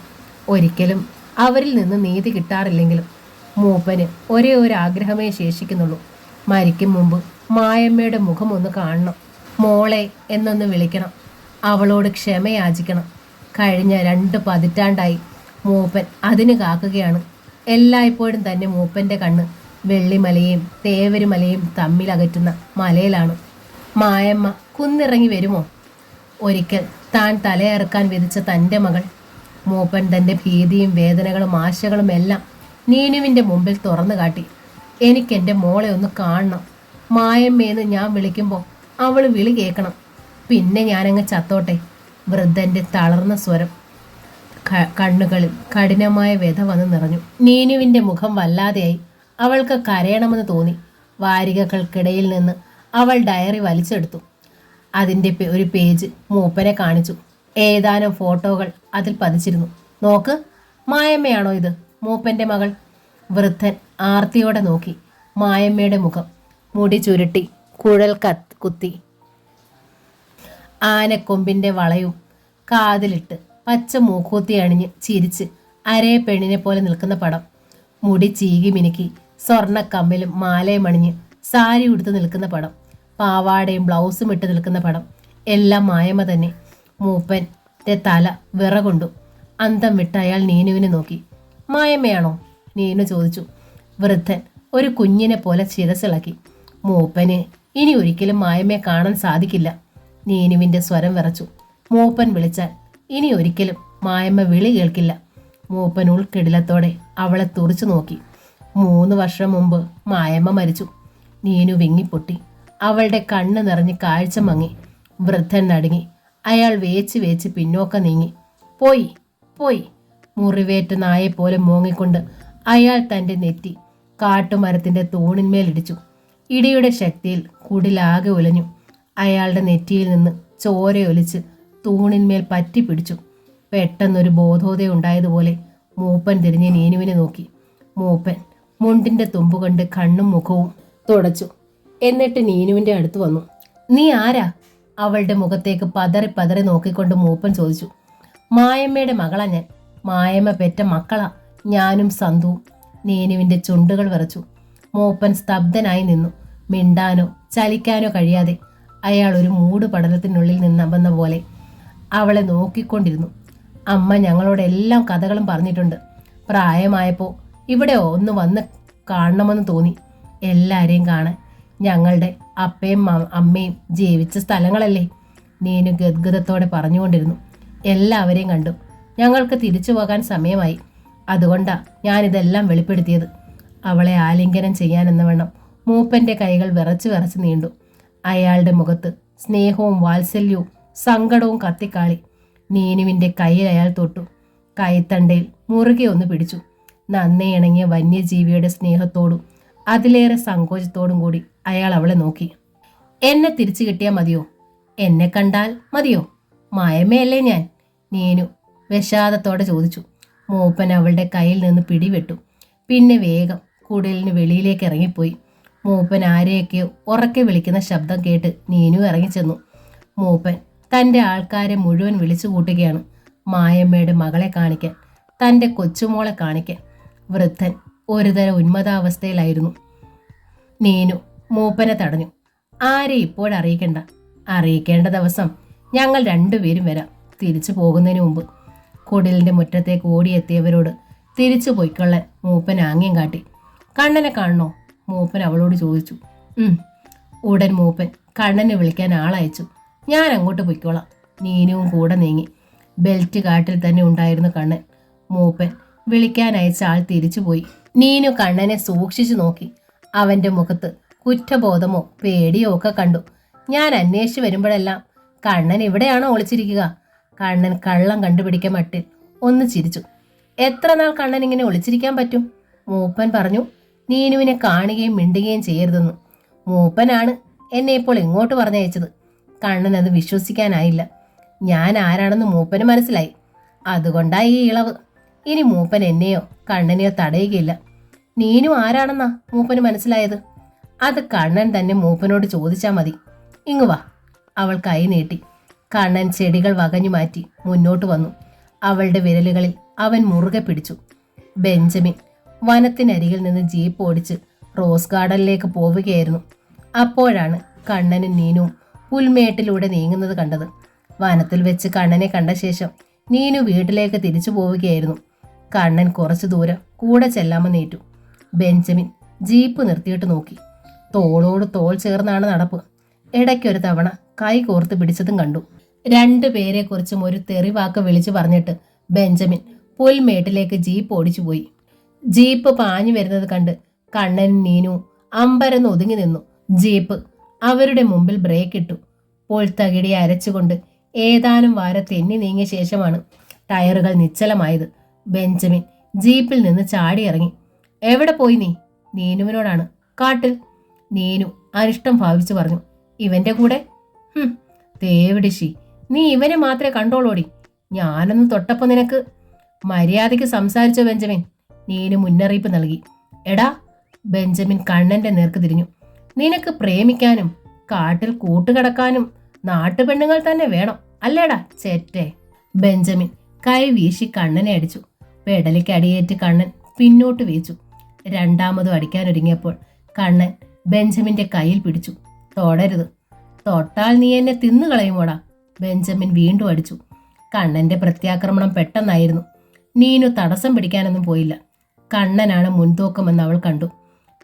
ഒരിക്കലും അവരിൽ നിന്ന് നീതി കിട്ടാറില്ലെങ്കിലും മൂപ്പന് ഒരേ ഒരു ആഗ്രഹമേ ശേഷിക്കുന്നുള്ളൂ. മരിക്കും മുമ്പ് മായമ്മയുടെ മുഖം ഒന്ന് കാണണം, മോളെ എന്നൊന്ന് വിളിക്കണം, അവളോട് ക്ഷമയാചിക്കണം. കഴിഞ്ഞ 2 പതിറ്റാണ്ടായി മൂപ്പൻ അതിന് കാക്കുകയാണ്. എല്ലായ്പ്പോഴും തന്നെ മൂപ്പൻ്റെ കണ്ണ് വെള്ളിമലയും തേവരുമലയും തമ്മിലകറ്റുന്ന മലയിലാണ്. മായമ്മ കുന്നിറങ്ങി വരുമോ? ഒരിക്കൽ താൻ തലയിറക്കാൻ വിധിച്ച തൻ്റെ മകൾ. മൂപ്പൻ തൻ്റെ ഭീതിയും വേദനകളും ആശകളും എല്ലാം നീനുവിൻ്റെ മുമ്പിൽ തുറന്നു കാട്ടി. എനിക്കെൻ്റെ മോളെ ഒന്ന് കാണണം. മായമ്മയെന്ന് ഞാൻ വിളിക്കുമ്പോൾ അവൾ വിളി കേൾക്കണം. പിന്നെ ഞാനങ്ങ് ചത്തോട്ടെ. വൃദ്ധൻ്റെ തളർന്ന സ്വരം. കണ്ണുകളിൽ കഠിനമായ വ്യഥ വന്ന് നിറഞ്ഞു. നീനുവിൻ്റെ മുഖം വല്ലാതെയായി. അവൾക്ക് കരയണമെന്ന് തോന്നി. വാരികകൾക്കിടയിൽ നിന്ന് അവൾ ഡയറി വലിച്ചെടുത്തു. അതിൻ്റെ ഒരു പേജ് മൂപ്പനെ കാണിച്ചു. ഏതാനും ഫോട്ടോകൾ അതിൽ പതിച്ചിരുന്നു. നോക്ക്, മായമ്മയാണോ ഇത്? മൂപ്പൻ്റെ മകൾ. വൃദ്ധൻ ആർത്തിയോടെ നോക്കി. മായമ്മയുടെ മുഖം. മുടി ചുരുട്ടി കുഴൽ കുത്തി ആനക്കൊമ്പിൻ്റെ വളയും കാതിലിട്ട് പച്ച മൂക്കൂത്തി അണിഞ്ഞ് ചിരിച്ച് അരയെ പെണ്ണിനെ പോലെ നിൽക്കുന്ന പടം. മുടി ചീകി മിനുക്കി സ്വർണ്ണക്കമ്പിലും മാലയും അണിഞ്ഞ് സാരി ഉടുത്ത് നിൽക്കുന്ന പടം. പാവാടയും ബ്ലൗസും ഇട്ട് നിൽക്കുന്ന പടം. എല്ലാം മായമ്മ തന്നെ. മൂപ്പൻ്റെ തല വിറകൊണ്ടു. അന്തം വിട്ട് അയാൾ നീനുവിനെ നോക്കി. മായമ്മയാണോ? നീനു ചോദിച്ചു. വൃദ്ധൻ ഒരു കുഞ്ഞിനെ പോലെ ശിരസിളക്കി. മൂപ്പന് ഇനി ഒരിക്കലും മായമ്മയെ കാണാൻ സാധിക്കില്ല. നീനുവിൻ്റെ സ്വരം വിറച്ചു. മൂപ്പൻ വിളിച്ചാൽ ഇനി ഒരിക്കലും മായമ്മ വിളി കേൾക്കില്ല. മൂപ്പൻ ഉൾക്കിടിലത്തോടെ അവളെ തുറിച്ചു നോക്കി. 3 വർഷം മുമ്പ് മായമ്മ മരിച്ചു. നീനു വിങ്ങിപ്പൊട്ടി. അവളുടെ കണ്ണ് നിറഞ്ഞ് കാഴ്ച മങ്ങി. വൃദ്ധൻ നടുങ്ങി. അയാൾ വേച്ച് വേച്ച് പിന്നോക്കം നീങ്ങി. പോയി പോയി. മുറിവേറ്റ നായെപ്പോലെ മൂങ്ങിക്കൊണ്ട് അയാൾ തൻ്റെ നെറ്റി കാട്ടുമരത്തിൻ്റെ തൂണിന്മേലിടിച്ചു. ഇടിയുടെ ശക്തിയിൽ കുടിലാകെ ഉലഞ്ഞു. അയാളുടെ നെറ്റിയിൽ നിന്ന് ചോരയൊലിച്ച് തൂണിന്മേൽ പറ്റിപ്പിടിച്ചു. പെട്ടെന്നൊരു ബോധോദയുണ്ടായതുപോലെ മൂപ്പൻ തിരിഞ്ഞ് നീനുവിനെ നോക്കി. മൂപ്പൻ മുണ്ടിൻ്റെ തുമ്പുകൊണ്ട് കണ്ണും മുഖവും തുടച്ചു. എന്നിട്ട് നീനുവിൻ്റെ അടുത്ത് വന്നു. നീ ആരാ? അവളുടെ മുഖത്തേക്ക് പതറി പതറി നോക്കിക്കൊണ്ട് മൂപ്പൻ ചോദിച്ചു. മായമ്മയുടെ മകളാ ഞാൻ. മായമ്മ പെറ്റ മക്കളാ ഞാനും സന്തുവും. നീനുവിൻ്റെ ചുണ്ടുകൾ വിറച്ചു. മൂപ്പൻ സ്തബ്ധനായി നിന്നു. മിണ്ടാനോ ചലിക്കാനോ കഴിയാതെ അയാൾ ഒരു മൂടുപടലത്തിനുള്ളിൽ നിന്നവന്ന പോലെ അവളെ നോക്കിക്കൊണ്ടിരുന്നു. അമ്മ ഞങ്ങളോട് എല്ലാം കഥകളും പറഞ്ഞിട്ടുണ്ട്. പ്രായമായപ്പോൾ ഇവിടെ ഒന്ന് വന്ന് കാണണമെന്ന് തോന്നി. എല്ലാവരെയും കാണാൻ. ഞങ്ങളുടെ അപ്പയും അമ്മയും ജീവിച്ച സ്ഥലങ്ങളല്ലേ? നീനു ഗദ്ഗതത്തോടെ പറഞ്ഞുകൊണ്ടിരുന്നു. എല്ലാവരെയും കണ്ടു. ഞങ്ങൾക്ക് തിരിച്ചു പോകാൻ സമയമായി. അതുകൊണ്ടാ ഞാനിതെല്ലാം വെളിപ്പെടുത്തിയത്. അവളെ ആലിംഗനം ചെയ്യാനെന്നവണ്ണം മൂപ്പൻ്റെ കൈകൾ വിറച്ച് വിറച്ച് നീണ്ടു. അയാളുടെ മുഖത്ത് സ്നേഹവും വാത്സല്യവും സങ്കടവും കത്തിക്കാളി. നീനുവിൻ്റെ കയ്യിൽ അയാൾ തൊട്ടു. കൈത്തണ്ടയിൽ മുറുകെ ഒന്ന് പിടിച്ചു. നന്നേ ഇണങ്ങിയ വന്യജീവിയുടെ സ്നേഹത്തോടും അതിലേറെ സങ്കോചത്തോടും കൂടി അയാൾ അവളെ നോക്കി. എന്നെ തിരിച്ചു കിട്ടിയാൽ മതിയോ? എന്നെ കണ്ടാൽ മതിയോ? മായമ്മയല്ലേ ഞാൻ? നീനു വിഷാദത്തോടെ ചോദിച്ചു. മൂപ്പൻ അവളുടെ കയ്യിൽ നിന്ന് പിടിവെട്ടു. പിന്നെ വേഗം കുടിലിന് വെളിയിലേക്ക് ഇറങ്ങിപ്പോയി. മൂപ്പൻ ആരെയൊക്കെയോ ഉറക്കെ വിളിക്കുന്ന ശബ്ദം കേട്ട് നീനു ഇറങ്ങിച്ചെന്നു. മൂപ്പൻ തൻ്റെ ആൾക്കാരെ മുഴുവൻ വിളിച്ചു കൂട്ടുകയാണ്. മായമ്മയുടെ മകളെ കാണിക്കാൻ, തൻ്റെ കൊച്ചുമോളെ കാണിക്കാൻ. വൃദ്ധൻ ഒരുതരം ഉന്മതാവസ്ഥയിലായിരുന്നു. നീനു മൂപ്പനെ തടഞ്ഞു. ആരെ ഇപ്പോഴറിയിക്കണ്ട. അറിയിക്കേണ്ട ദിവസം ഞങ്ങൾ 2 പേരും വരാം, തിരിച്ചു പോകുന്നതിന് മുമ്പ്. കുടിലിൻ്റെ മുറ്റത്തേക്ക് ഓടിയെത്തിയവരോട് തിരിച്ചു പോയിക്കൊള്ളാൻ മൂപ്പൻ ആംഗ്യം കാട്ടി. കണ്ണനെ കാണണോ? മൂപ്പൻ അവളോട് ചോദിച്ചു. ഉടൻ മൂപ്പൻ കണ്ണനെ വിളിക്കാൻ ആളയച്ചു. ഞാൻ അങ്ങോട്ട് പൊയ്ക്കോളാം. നീനുവും കൂടെ നീങ്ങി. ബെൽറ്റ് കാട്ടിൽ തന്നെ ഉണ്ടായിരുന്നു കണ്ണൻ. മൂപ്പൻ വിളിക്കാൻ അയച്ച ആൾ തിരിച്ചുപോയി. നീനു കണ്ണനെ സൂക്ഷിച്ചു നോക്കി. അവൻ്റെ മുഖത്ത് കുറ്റബോധമോ പേടിയോ ഒക്കെ കണ്ടു. ഞാൻ അന്വേഷിച്ച് വരുമ്പോഴെല്ലാം കണ്ണൻ ഇവിടെയാണോ ഒളിച്ചിരിക്കുക? കണ്ണൻ കള്ളം കണ്ടുപിടിക്കാൻ മട്ടിൽ ഒന്ന് ചിരിച്ചു. എത്ര നാൾ കണ്ണൻ ഇങ്ങനെ ഒളിച്ചിരിക്കാൻ പറ്റും? മൂപ്പൻ പറഞ്ഞു. നീനുവിനെ കാണുകയും മിണ്ടുകയും ചെയ്യരുതെന്ന്. മൂപ്പനാണ് എന്നെ ഇപ്പോൾ ഇങ്ങോട്ട് പറഞ്ഞയച്ചത്. കണ്ണൻ അത് വിശ്വസിക്കാനായില്ല. ഞാൻ ആരാണെന്ന് മൂപ്പന് മനസ്സിലായി. അതുകൊണ്ടായി ഈ ഇളവ്. ഇനി മൂപ്പൻ എന്നെയോ കണ്ണനെയോ തടയുകയില്ല. നീനു ആരാണെന്നാ മൂപ്പന് മനസ്സിലായത്? അത് കണ്ണൻ തന്നെ മൂപ്പനോട് ചോദിച്ചാൽ മതി. ഇങ്ങുവാ. അവൾ കൈ നീട്ടി. കണ്ണൻ ചെടികൾ വകഞ്ഞു മാറ്റി മുന്നോട്ട് വന്നു. അവളുടെ വിരലുകളിൽ അവൻ മുറുകെ പിടിച്ചു. ബെഞ്ചമിൻ വനത്തിനരികിൽ നിന്ന് ജീപ്പ് ഓടിച്ച് റോസ് ഗാർഡനിലേക്ക് പോവുകയായിരുന്നു. അപ്പോഴാണ് കണ്ണനും നീനുവും പുൽമേട്ടിലൂടെ നീങ്ങുന്നത് കണ്ടത്. വനത്തിൽ വെച്ച് കണ്ണനെ കണ്ട ശേഷം നീനു വീട്ടിലേക്ക് തിരിച്ചു പോവുകയായിരുന്നു. കണ്ണൻ കുറച്ചു ദൂരം കൂടെ ചെല്ലാമെന്ന് ഏറ്റു. ബെഞ്ചമിൻ ജീപ്പ് നിർത്തിയിട്ട് നോക്കി. തോളോട് തോൾ ചേർന്നാണ് നടപ്പ്. ഇടയ്ക്കൊരു തവണ കൈ കോർത്ത് പിടിച്ചതും കണ്ടു. 2 പേരെക്കുറിച്ചും ഒരു തെറിവാക്ക് വിളിച്ചു പറഞ്ഞിട്ട് ബെഞ്ചമിൻ പുൽമേട്ടിലേക്ക് ജീപ്പ് ഓടിച്ചു പോയി. ജീപ്പ് പാഞ്ഞു വരുന്നത് കണ്ട് കണ്ണനും നീനുവും അമ്പരന്ന് ഒതുങ്ങി നിന്നു. ജീപ്പ് അവരുടെ മുമ്പിൽ ബ്രേക്ക് ഇട്ടു. പുൽത്തകിടി അരച്ചുകൊണ്ട് ഏതാനും വാര തെന്നി നീങ്ങിയ ശേഷമാണ് ടയറുകൾ നിശ്ചലമായത്. ബെഞ്ചമിൻ ജീപ്പിൽ നിന്ന് ചാടിയിറങ്ങി. എവിടെ പോയി നീ? നീനുവിനോടാണ്. കാട്ടിൽ. നീനു അനിഷ്ടം ഭാവിച്ചു പറഞ്ഞു. ഇവന്റെ കൂടെ? തേവിടിശി, നീ ഇവനെ മാത്രമേ കണ്ടോളോടി. ഞാനൊന്ന് തൊട്ടപ്പോൾ നിനക്ക് മര്യാദയ്ക്ക് സംസാരിച്ചോ ബെഞ്ചമിൻ? നീനു മുന്നറിയിപ്പ് നൽകി. എടാ, ബെഞ്ചമിൻ കണ്ണന്റെ നേർക്ക് തിരിഞ്ഞു. നിനക്ക് പ്രേമിക്കാനും കാട്ടിൽ കൂട്ടുകിടക്കാനും നാട്ടുപെണ്ണുങ്ങൾ തന്നെ വേണം അല്ലേടാ ചേറ്റേ? ബെഞ്ചമിൻ കൈ വീശി കണ്ണനെ അടിച്ചു. പെടലിക്ക് അടിയേറ്റ് കണ്ണൻ പിന്നോട്ട് വീച്ചു. രണ്ടാമതും അടിക്കാനൊരുങ്ങിയപ്പോൾ കണ്ണൻ ബെഞ്ചമിന്റെ കയ്യിൽ പിടിച്ചു. തൊടരുത്. തൊട്ടാൽ നീ എന്നെ തിന്നുകളയുമോടാ. ബെഞ്ചമിൻ വീണ്ടും അടിച്ചു. കണ്ണന്റെ പ്രത്യാക്രമണം പെട്ടെന്നായിരുന്നു. നീനു തടസ്സം പിടിക്കാനൊന്നും പോയില്ല. കണ്ണനാണ് മുൻതൂക്കമെന്ന് അവൾ കണ്ടു.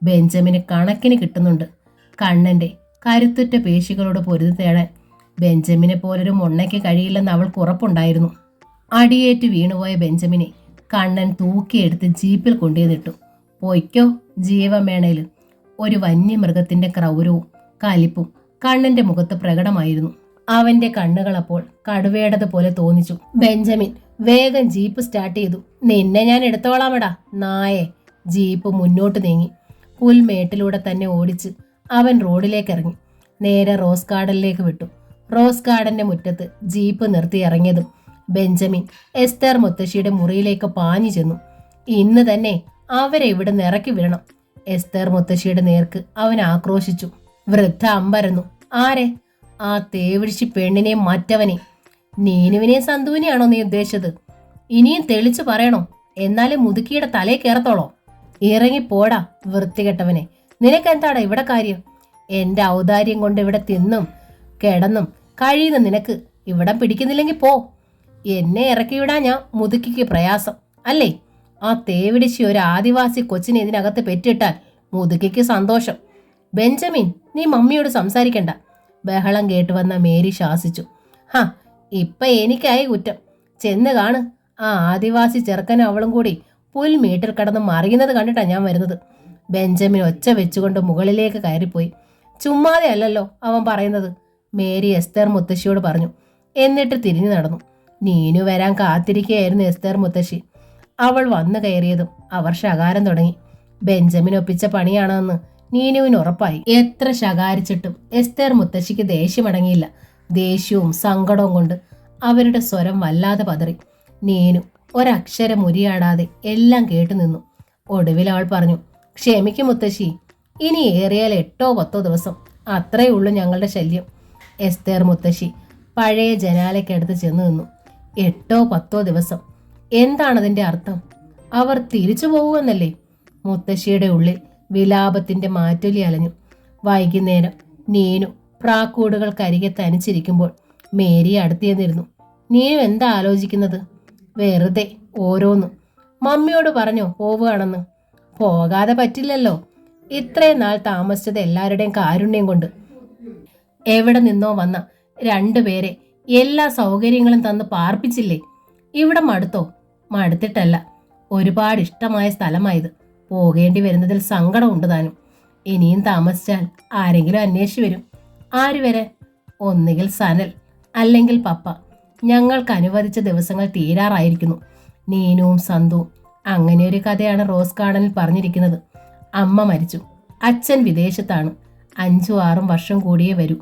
ബെഞ്ചമിന് കണക്കിന് കിട്ടുന്നുണ്ട്. കണ്ണന്റെ കരുത്തുറ്റ പേശികളോട് പൊരുതി തേടാൻ ബെഞ്ചമിനെ പോലൊരു മൊണ്ണയ്ക്ക് കഴിയില്ലെന്ന് അവൾക്ക് ഉറപ്പുണ്ടായിരുന്നു. അടിയേറ്റ് വീണുപോയ ബെഞ്ചമിനെ കണ്ണൻ തൂക്കിയെടുത്ത് ജീപ്പിൽ കൊണ്ടുവന്നിട്ടു. പൊയ്ക്കോ ജീവമേണയിൽ. ഒരു വന്യമൃഗത്തിന്റെ ക്രൗരവും കലിപ്പും കണ്ണന്റെ മുഖത്ത് പ്രകടമായിരുന്നു. അവന്റെ കണ്ണുകൾ അപ്പോൾ കടുവേടതുപോലെ തോന്നിച്ചു. ബെഞ്ചമിൻ വേഗം ജീപ്പ് സ്റ്റാർട്ട് ചെയ്തു. നിന്നെ ഞാൻ എടുത്തോളാമടാ നായെ. ജീപ്പ് മുന്നോട്ട് നീങ്ങി. പുൽമേട്ടിലൂടെ തന്നെ ഓടിച്ച് അവൻ റോഡിലേക്ക് ഇറങ്ങി. നേരെ റോസ് ഗാർഡനിലേക്ക് വിട്ടു. റോസ് ഗാർഡന്റെ മുറ്റത്ത് ജീപ്പ് നിർത്തി ഇറങ്ങിയതും ബെഞ്ചമിൻ എസ്തർ മുത്തശ്ശിയുടെ മുറിയിലേക്ക് പാഞ്ഞു ചെന്നു. ഇന്ന് തന്നെ അവരെ ഇവിടെ ഇറക്കി വിടണം. എസ്തർ മുത്തശ്ശിയുടെ നേർക്ക് അവൻ ആക്രോശിച്ചു. വൃദ്ധ അമ്പരന്നു. ആരെ? ആ തേവിടിച്ച് പെണ്ണിനെ മറ്റവനെ. നീനുവിനെ സന്തുവിനെയാണോ നീ ഉദ്ദേശിച്ചത്? ഇനിയും തെളിച്ചു പറയണോ? എന്നാലും മുതുക്കിയുടെ തലയെ കയറത്തോളോ? ഇറങ്ങിപ്പോടാ വൃത്തികെട്ടവനെ. നിനക്കെന്താടാ ഇവിടെ കാര്യം? എന്റെ ഔദാര്യം കൊണ്ട് ഇവിടെ തിന്നും കിടന്നും കഴിയുന്ന നിനക്ക് ഇവിടെ പിടിക്കുന്നില്ലെങ്കിൽ പോ. എന്നെ ഇറക്കിവിടാൻ ഞാൻ മുതുക്കിക്ക് പ്രയാസം അല്ലേ? ആ തേവിടിച്ച് ഒരു ആദിവാസി കൊച്ചിനെ ഇതിനകത്ത് പെറ്റിട്ടാൽ മുതുക്കിക്ക് സന്തോഷം. ബെഞ്ചമിൻ, നീ മമ്മിയോട് സംസാരിക്കണ്ട. ബഹളം കേട്ടുവന്ന മേരി ശാസിച്ചു. ഹാ, ഇപ്പൊ എനിക്കായി കുറ്റം. ചെന്ന് കാണ്. ആ ആദിവാസി ചെറുക്കനും അവളും കൂടി പുൽമീട്ടിൽ കിടന്ന് മറിയുന്നത് കണ്ടിട്ടാ ഞാൻ വരുന്നത്. ബെഞ്ചമിൻ ഒച്ച വെച്ചുകൊണ്ട് മുകളിലേക്ക് കയറിപ്പോയി. ചുമ്മാതെ അല്ലല്ലോ അവൻ പറയുന്നത്, മേരി എസ്തർ മുത്തശ്ശിയോട് പറഞ്ഞു. എന്നിട്ട് തിരിഞ്ഞു നടന്നു. നീനു വരാൻ കാത്തിരിക്കുകയായിരുന്നു എസ്തർ മുത്തശ്ശി. അവൾ വന്നു കയറിയതും അവർ ശകാരം തുടങ്ങി. ബെഞ്ചമിൻ ഒപ്പിച്ച പണിയാണെന്ന് നീനുവിന് ഉറപ്പായി. എത്ര ശകാരിച്ചിട്ടും എസ്തർ മുത്തശ്ശിക്ക് ദേഷ്യമടങ്ങിയില്ല. ദേഷ്യവും സങ്കടവും കൊണ്ട് അവരുടെ സ്വരം വല്ലാതെ പതറി. നീനു ഒരക്ഷരം ഉരിയാടാതെ എല്ലാം കേട്ടു നിന്നു. ഒടുവിൽ അവൾ പറഞ്ഞു, ക്ഷമിക്കും മുത്തശ്ശി, ഇനി ഏറിയാൽ 8 or 10 ദിവസം, അത്രയേ ഉള്ളൂ ഞങ്ങളുടെ ശല്യം. എസ്തർ മുത്തശ്ശി പഴയ ജനാലയ്ക്കടുത്ത് ചെന്ന് നിന്നു. 8 or 10 ദിവസം എന്താണതിൻ്റെ അർത്ഥം? അവർ തിരിച്ചു പോകുമെന്നല്ലേ? മുത്തശ്ശിയുടെ ഉള്ളിൽ വിലാപത്തിന്റെ മാറ്റൊലി അലഞ്ഞു. വൈകുന്നേരം നീനു പ്രാക്കൂടുകൾക്കരികെ തനിച്ചിരിക്കുമ്പോൾ മേരി അടുത്തിരുന്നിരുന്നു. നീനു എന്താ ആലോചിക്കുന്നത്? വെറുതെ ഓരോന്നും. മമ്മിയോട് പറഞ്ഞോ പോവുകയാണെന്ന്? പോകാതെ പറ്റില്ലല്ലോ. ഇത്രയും നാൾ താമസിച്ചത് എല്ലാവരുടെയും കാരുണ്യം കൊണ്ട്. എവിടെ നിന്നോ വന്ന 2 പേരെ എല്ലാ സൗകര്യങ്ങളും തന്ന് പാർപ്പിച്ചില്ലേ? ഇവിടെ മടുത്തോ? മടുത്തിട്ടല്ല, ഒരുപാട് ഇഷ്ടമായ സ്ഥലമായത്. പോകേണ്ടി വരുന്നതിൽ സങ്കടമുണ്ട് താനും. ഇനിയും താമസിച്ചാൽ ആരെങ്കിലും അന്വേഷിച്ചു വരും. ആര് വരെ? ഒന്നുകിൽ സനൽ, അല്ലെങ്കിൽ പപ്പ. ഞങ്ങൾക്ക് അനുവദിച്ച ദിവസങ്ങൾ തീരാറായിരിക്കുന്നു. നീനുവും സന്തുവും. അങ്ങനെ ഒരു കഥയാണ് റോസ് ഗാർഡനിൽ പറഞ്ഞിരിക്കുന്നത്. അമ്മ മരിച്ചു. അച്ഛൻ വിദേശത്താണ്. 5 or 6 വർഷം കൂടിയേ വരൂ.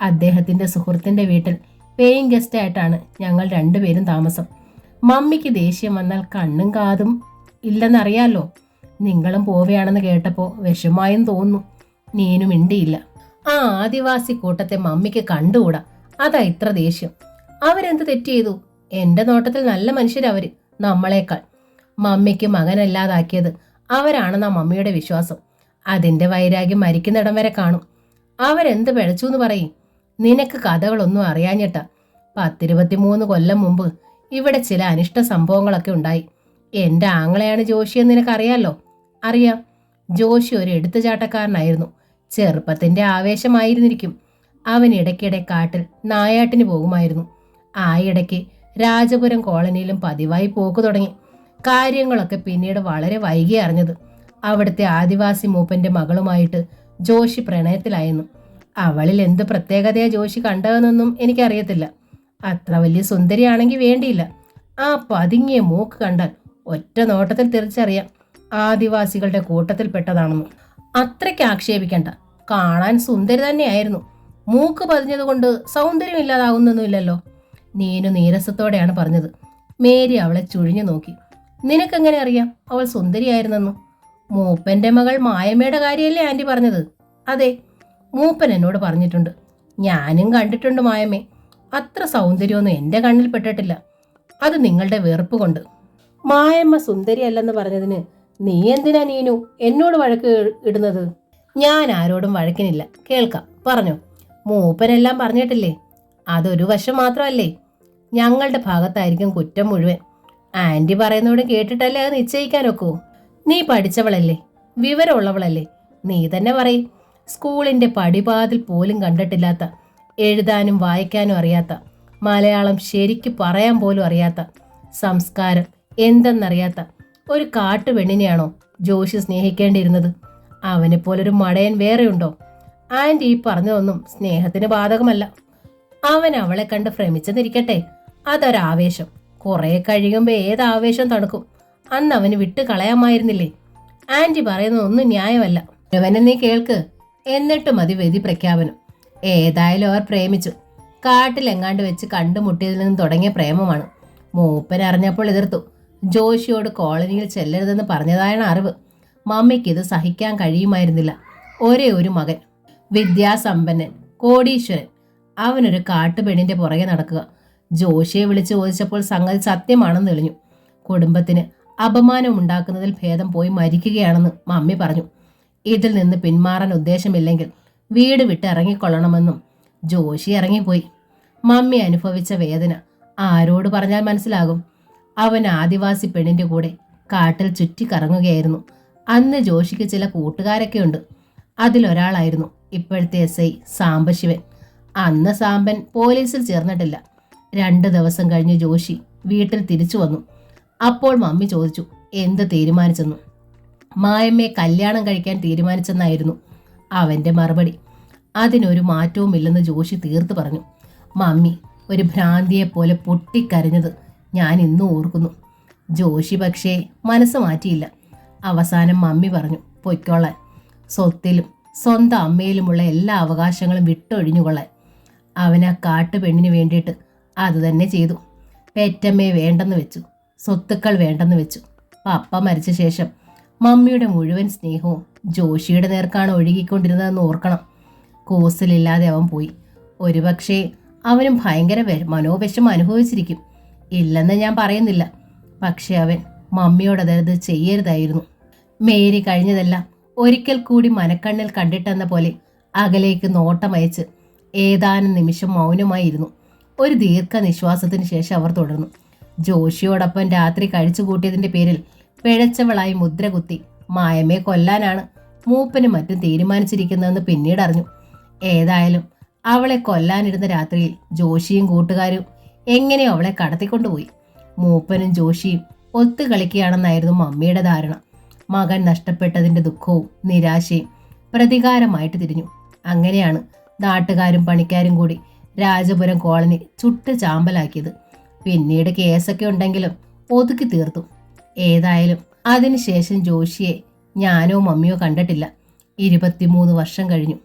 അദ്ദേഹത്തിന്റെ സുഹൃത്തിന്റെ വീട്ടിൽ പേയിങ് ഗസ്റ്റ് ആയിട്ടാണ് ഞങ്ങൾ 2 പേരും താമസം. മമ്മിക്ക് ദേഷ്യം വന്നാൽ കണ്ണും കാതും ഇല്ലെന്നറിയാലോ. നിങ്ങളും പോവുകയാണെന്ന് കേട്ടപ്പോൾ വിഷമായും തോന്നുന്നു. നീനു മിണ്ടിയില്ല. ആ ആദിവാസി കൂട്ടത്തെ മമ്മിക്ക് കണ്ടുകൂടാ, അതാ ഇത്ര ദേഷ്യം. അവരെന്ത് തെറ്റ് ചെയ്തു? എന്റെ നോട്ടത്തിൽ നല്ല മനുഷ്യരവര്, നമ്മളെക്കാൾ. മമ്മിക്ക് മകനല്ലാതാക്കിയത് അവരാണെന്നാ മമ്മിയുടെ വിശ്വാസം. അതിന്റെ വൈരാഗ്യം മരിക്കുന്നിടം വരെ കാണും. അവരെന്ത് പിഴച്ചു എന്ന് പറയും? നിനക്ക് കഥകളൊന്നും അറിയാഞ്ഞിട്ടാ. 10-23 കൊല്ലം മുമ്പ് ഇവിടെ ചില അനിഷ്ട സംഭവങ്ങളൊക്കെ ഉണ്ടായി. എന്റെ ആങ്ങളെയാണ് ജോഷി എന്ന് നിനക്കറിയാലോ. അറിയാം. ജോഷി ഒരു എടുത്തുചാട്ടക്കാരനായിരുന്നു. ചെറുപ്പത്തിന്റെ ആവേശമായിരുന്നിരിക്കും. അവൻ ഇടയ്ക്കിടെ കാട്ടിൽ നായാട്ടിന് പോകുമായിരുന്നു. ആ ഇടയ്ക്ക് രാജപുരം കോളനിയിലും പതിവായി പോക്ക് തുടങ്ങി. കാര്യങ്ങളൊക്കെ പിന്നീട് വളരെ വൈകി അറിഞ്ഞത്. അവിടുത്തെ ആദിവാസി മൂപ്പന്റെ മകളുമായിട്ട് ജോഷി പ്രണയത്തിലായിരുന്നു. അവളിൽ എന്ത് പ്രത്യേകതയാ ജോഷി കണ്ടതെന്നൊന്നും എനിക്കറിയത്തില്ല. അത്ര വലിയ സുന്ദരിയാണെങ്കിൽ വേണ്ടിയില്ല. ആ പതുങ്ങിയ മൂക്ക് കണ്ടാൽ ഒറ്റ നോട്ടത്തിൽ തിരിച്ചറിയാം ആദിവാസികളുടെ കൂട്ടത്തിൽപ്പെട്ടതാണെന്ന്. അത്രയ്ക്ക് ആക്ഷേപിക്കണ്ട. കാണാൻ സുന്ദരി തന്നെയായിരുന്നു. മൂക്ക് പതിഞ്ഞതുകൊണ്ട് സൗന്ദര്യമില്ലാതാകുന്നൊന്നുമില്ലല്ലോ. നീനു നീരസത്തോടെയാണ് പറഞ്ഞത്. മേരി അവളെ ചുഴിഞ്ഞു നോക്കി. നിനക്കെങ്ങനെ അറിയാം അവൾ സുന്ദരിയായിരുന്നെന്നു? മൂപ്പന്റെ മകൾ മായമ്മയുടെ കാര്യമല്ലേ ആന്റി പറഞ്ഞത്? അതെ, മൂപ്പൻ എന്നോട് പറഞ്ഞിട്ടുണ്ട്. ഞാനും കണ്ടിട്ടുണ്ട് മായമ്മേ. അത്ര സൗന്ദര്യമൊന്നും എൻ്റെ കണ്ണിൽ പെട്ടിട്ടില്ല. അത് നിങ്ങളുടെ വെറുപ്പ് കൊണ്ട്. മായമ്മ സുന്ദരിയല്ലെന്ന് പറഞ്ഞതിന് നീ എന്തിനാ നീനു എന്നോട് വഴക്ക് ഇടുന്നത്? ഞാൻ ആരോടും വഴക്കിനില്ല. കേൾക്കാം, പറഞ്ഞോ. മൂപ്പനെല്ലാം പറഞ്ഞിട്ടില്ലേ? അതൊരു വശം മാത്രമല്ലേ. ഞങ്ങളുടെ ഭാഗത്തായിരിക്കും കുറ്റം മുഴുവൻ. ആന്റി പറയുന്നോട് കേട്ടിട്ടല്ലേ അത് നിശ്ചയിക്കാൻ ഒക്കൂ. നീ പഠിച്ചവളല്ലേ, വിവരമുള്ളവളല്ലേ, നീ തന്നെ പറയും. സ്കൂളിൻ്റെ പടിവാതിൽ പോലും കണ്ടിട്ടില്ലാത്ത, എഴുതാനും വായിക്കാനും അറിയാത്ത, മലയാളം ശരിക്ക് പറയാൻ പോലും അറിയാത്ത, സംസ്കാരം എന്തെന്നറിയാത്ത ഒരു കാട്ടുപെണ്ണിനെയാണോ ജോഷി സ്നേഹിക്കേണ്ടിയിരുന്നത്? അവനെപ്പോലൊരു മടയൻ വേറെയുണ്ടോ? ആൻറ്റി ഈ പറഞ്ഞതൊന്നും സ്നേഹത്തിന് ബാധകമല്ല. അവൻ അവളെ കണ്ട് ഭ്രമിച്ചെന്നിരിക്കട്ടെ, അതൊരാവേശം. കുറെ കഴിയുമ്പോൾ ഏതാവേശം തണുക്കും. അന്ന് അവന് വിട്ട് കളയാമായിരുന്നില്ലേ? ആൻറ്റി പറയുന്നതൊന്നും ന്യായമല്ല. അവനെ നീ കേൾക്ക്, എന്നിട്ട് മതി വിധി പ്രഖ്യാപനം. ഏതായാലും അവർ പ്രേമിച്ചു. കാട്ടിലെങ്ങാണ്ട് വെച്ച് കണ്ടുമുട്ടിയതിൽ നിന്ന് തുടങ്ങിയ പ്രേമമാണ്. മൂപ്പൻ അറിഞ്ഞപ്പോൾ എതിർത്തു. ജോഷിയോട് കോളനിയിൽ ചെല്ലരുതെന്ന് പറഞ്ഞതായാണ് അറിവ്. മമ്മിക്ക് ഇത് സഹിക്കാൻ കഴിയുമായിരുന്നില്ല. ഒരേ ഒരു മകൻ, വിദ്യാസമ്പന്നൻ, കോടീശ്വരൻ, അവനൊരു കാട്ടുപെണ്ണിന്റെ പുറകെ നടക്കുക. ജോഷിയെ വിളിച്ചു ചോദിച്ചപ്പോൾ സംഗതി സത്യമാണെന്ന് തെളിഞ്ഞു. കുടുംബത്തിന് അപമാനം ഉണ്ടാക്കുന്നതിൽ ഭേദം പോയി മരിക്കുകയാണെന്ന് മമ്മി പറഞ്ഞു. ഇതിൽ നിന്ന് പിന്മാറാൻ ഉദ്ദേശമില്ലെങ്കിൽ വീട് വിട്ട് ഇറങ്ങിക്കൊള്ളണമെന്നും ജോഷി ഇറങ്ങിപ്പോയി. മമ്മി അനുഭവിച്ച വേദന ആരോട് പറഞ്ഞാൽ മനസ്സിലാകും? അവൻ ആദിവാസി പെണ്ണിന്റെ കൂടെ കാട്ടിൽ ചുറ്റിക്കറങ്ങുകയായിരുന്നു. അന്ന് ജോഷിക്ക് ചില കൂട്ടുകാരൊക്കെയുണ്ട്. അതിലൊരാളായിരുന്നു ഇപ്പോഴത്തെ SI സാംബശിവൻ. അന്ന് സാമ്പൻ പോലീസിൽ ചേർന്നിട്ടില്ല. 2 ദിവസം കഴിഞ്ഞ് ജോഷി വീട്ടിൽ തിരിച്ചു വന്നു. അപ്പോൾ മമ്മി ചോദിച്ചു എന്ത് തീരുമാനിച്ചെന്നു. മായമ്മയെ കല്യാണം കഴിക്കാൻ തീരുമാനിച്ചെന്നായിരുന്നു അവൻ്റെ മറുപടി. അതിനൊരു മാറ്റവുമില്ലെന്ന് ജോഷി തീർത്തു പറഞ്ഞു. മമ്മി ഒരു ഭ്രാന്തിയെപ്പോലെ പൊട്ടിക്കരഞ്ഞത് ഞാൻ ഇന്നും ഓർക്കുന്നു. ജോഷി പക്ഷേ മനസ്സ് മാറ്റിയില്ല. അവസാനം മമ്മി പറഞ്ഞു പൊയ്ക്കൊള്ളാൻ, സ്വത്തിലും സ്വന്തം അമ്മയിലുമുള്ള എല്ലാ അവകാശങ്ങളും വിട്ടൊഴിഞ്ഞുകൊള്ളാൻ. അവൻ ആ കാട്ടുപെണ്ണിന് വേണ്ടിയിട്ട് അതുതന്നെ ചെയ്തു. പെറ്റമ്മയെ വേണ്ടെന്ന് വെച്ചു, സ്വത്തുക്കൾ വേണ്ടെന്ന് വെച്ചു. പപ്പ മരിച്ച ശേഷം മമ്മിയുടെ മുഴുവൻ സ്നേഹവും ജോഷിയുടെ നേർക്കാണ് ഒഴുകിക്കൊണ്ടിരുന്നതെന്ന് ഓർക്കണം. കൂസലില്ലാതെ അവൻ പോയി. ഒരുപക്ഷേ അവനും ഭയങ്കര മനോവിഷമം അനുഭവിച്ചിരിക്കും. ഇല്ലെന്ന് ഞാൻ പറയുന്നില്ല. പക്ഷെ അവൻ മമ്മിയോടത് ചെയ്യരുതായിരുന്നു. മേരി കഴിഞ്ഞതെല്ലാം ഒരിക്കൽ കൂടി മനക്കണ്ണിൽ കണ്ടിട്ടെന്ന പോലെ അകലേക്ക് നോട്ടമയച്ച് ഏതാനും നിമിഷം മൗനമായിരുന്നു. ഒരു ദീർഘനിശ്വാസത്തിന് ശേഷം അവർ തുടർന്നു. ജോഷിയോടൊപ്പം രാത്രി കഴിച്ചു കൂട്ടിയതിൻ്റെ പേരിൽ പിഴച്ചവളായി മുദ്രകുത്തി മായമ്മയെ കൊല്ലാനാണ് മൂപ്പനും മറ്റും തീരുമാനിച്ചിരിക്കുന്നതെന്ന് പിന്നീട് അറിഞ്ഞു. ഏതായാലും അവളെ കൊല്ലാനിരുന്ന രാത്രിയിൽ ജോഷിയും കൂട്ടുകാരും എങ്ങനെയോ അവളെ കടത്തിക്കൊണ്ടുപോയി. മൂപ്പനും ജോഷിയും ഒത്തുകളിക്കുകയാണെന്നായിരുന്നു മമ്മിയുടെ ധാരണ. മകൻ നഷ്ടപ്പെട്ടതിൻ്റെ ദുഃഖവും നിരാശയും പ്രതികാരമായിട്ട് തിരിഞ്ഞു. അങ്ങനെയാണ് നാട്ടുകാരും പണിക്കാരും കൂടി രാജപുരം കോളനി ചുട്ട് ചാമ്പലാക്കിയത്. പിന്നീട് കേസൊക്കെ ഉണ്ടെങ്കിലും ഒതുക്കി തീർത്തു. ഏതായാലും അതിനുശേഷം ജോഷിയെ ഞാനോ മമ്മിയോ കണ്ടിട്ടില്ല. 23 വർഷം കഴിഞ്ഞു.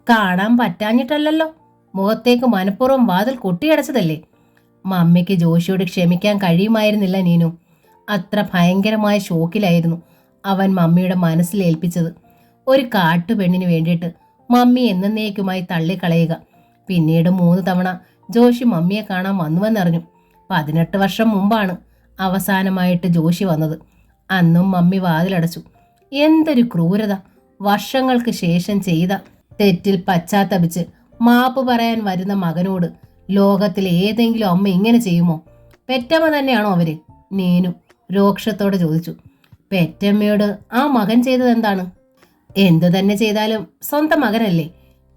കാണാൻ പറ്റാഞ്ഞിട്ടല്ലല്ലോ, മുഖത്തേക്ക് മനഃപൂർവ്വം വാതിൽ കൊട്ടിയടച്ചതല്ലേ. മമ്മിക്ക് ജോഷിയോട് ക്ഷമിക്കാൻ കഴിയുമായിരുന്നില്ല നീനു. അത്ര ഭയങ്കരമായ ഷോക്കിലായിരുന്നു അവൻ മമ്മിയുടെ മനസ്സിൽ ഏൽപ്പിച്ചത്. ഒരു കാട്ടുപെണ്ണിന് വേണ്ടിയിട്ട് മമ്മി എന്നേക്കുമായി തള്ളിക്കളയുക. പിന്നീട് 3 തവണ ജോഷി മമ്മിയെ കാണാൻ വന്നുവെന്നറിഞ്ഞു. 18 വർഷം മുമ്പാണ് അവസാനമായിട്ട് ജോഷി വന്നത്. അന്നും മമ്മി വാതിലടച്ചു. എന്തൊരു ക്രൂരത! വർഷങ്ങൾക്ക് ശേഷം ചെയ്ത തെറ്റിൽ പശ്ചാത്തപിച്ച് മാപ്പ് പറയാൻ വരുന്ന മകനോട് ലോകത്തിലെ ഏതെങ്കിലും അമ്മ ഇങ്ങനെ ചെയ്യുമോ? പെറ്റമ്മ തന്നെയാണോ അവര്? നീനു രോക്ഷത്തോടെ ചോദിച്ചു. പെറ്റമ്മയോട് ആ മകൻ ചെയ്തത് എന്താണ്? എന്തു തന്നെ ചെയ്താലും സ്വന്തം മകനല്ലേ.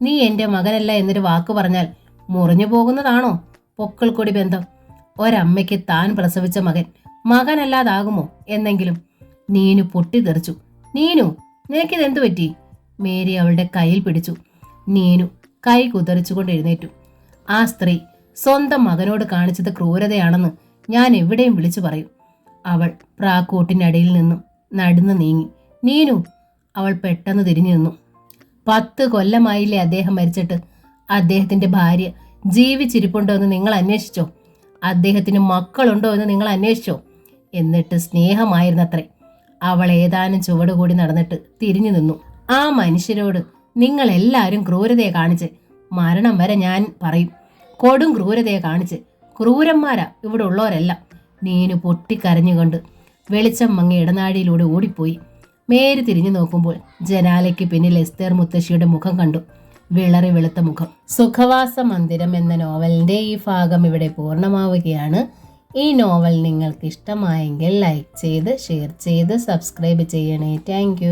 നീ എൻ്റെ മകനല്ല എന്നൊരു വാക്ക് പറഞ്ഞാൽ മുറിഞ്ഞു പോകുന്നതാണോ പൊക്കിൾക്കൊടി ബന്ധം? ഒരമ്മയ്ക്ക് താൻ പ്രസവിച്ച മകൻ മകനല്ലാതാകുമോ എന്നെങ്കിലും? നീനു പൊട്ടിത്തെറിച്ചു. നീനു, നിനക്കിതെന്തു പറ്റി? മേരി അവളുടെ കയ്യിൽ പിടിച്ചു. നീനു കൈ കുതറിച്ചുകൊണ്ട് എഴുന്നേറ്റു. ആ സ്ത്രീ സ്വന്തം മകനോട് കാണിച്ചത് ക്രൂരതയാണെന്ന് ഞാൻ എവിടെയും വിളിച്ചു പറയും. അവൾ പ്രാക്കൂട്ടിനടിയിൽ നിന്നും നടന്നു നീങ്ങി. നീനു! അവൾ പെട്ടെന്ന് തിരിഞ്ഞു നിന്നു. 10 കൊല്ലമായില്ലേ അദ്ദേഹം മരിച്ചിട്ട്? അദ്ദേഹത്തിന്റെ ഭാര്യ ജീവിച്ചിരിപ്പുണ്ടോ എന്ന് നിങ്ങൾ അന്വേഷിച്ചോ? അദ്ദേഹത്തിന് മക്കളുണ്ടോ എന്ന് നിങ്ങൾ അന്വേഷിച്ചോ? എന്നിട്ട് സ്നേഹമായിരുന്നത്രേ. അവൾ ഏതാനും ചുവടുകൂടി നടന്നിട്ട് തിരിഞ്ഞു നിന്നു. ആ മനുഷ്യരോട് നിങ്ങൾ എല്ലാവരും ക്രൂരതയെ കാണിച്ച്, മരണം വരെ ഞാൻ പറയും, കൊടും ക്രൂരതയെ കാണിച്ച്. ക്രൂരന്മാരാ ഇവിടെ ഉള്ളവരെല്ലാം. നീനു പൊട്ടിക്കരഞ്ഞുകൊണ്ട് വെളിച്ചം മങ്ങി ഇടനാഴിയിലൂടെ ഓടിപ്പോയി. മേരി തിരിഞ്ഞു നോക്കുമ്പോൾ ജനാലയ്ക്ക് പിന്നിൽ എസ്തേർ മുത്തശ്ശിയുടെ മുഖം കണ്ടു. വിളറി വെളുത്ത മുഖം. സുഖവാസ മന്ദിരം എന്ന നോവലിന്റെ ഈ ഭാഗം ഇവിടെ പൂർണ്ണമാവുകയാണ്. ഈ നോവൽ നിങ്ങൾക്ക് ഇഷ്ടമായെങ്കിൽ ലൈക്ക് ചെയ്ത് ഷെയർ ചെയ്ത് സബ്സ്ക്രൈബ് ചെയ്യണേ. താങ്ക്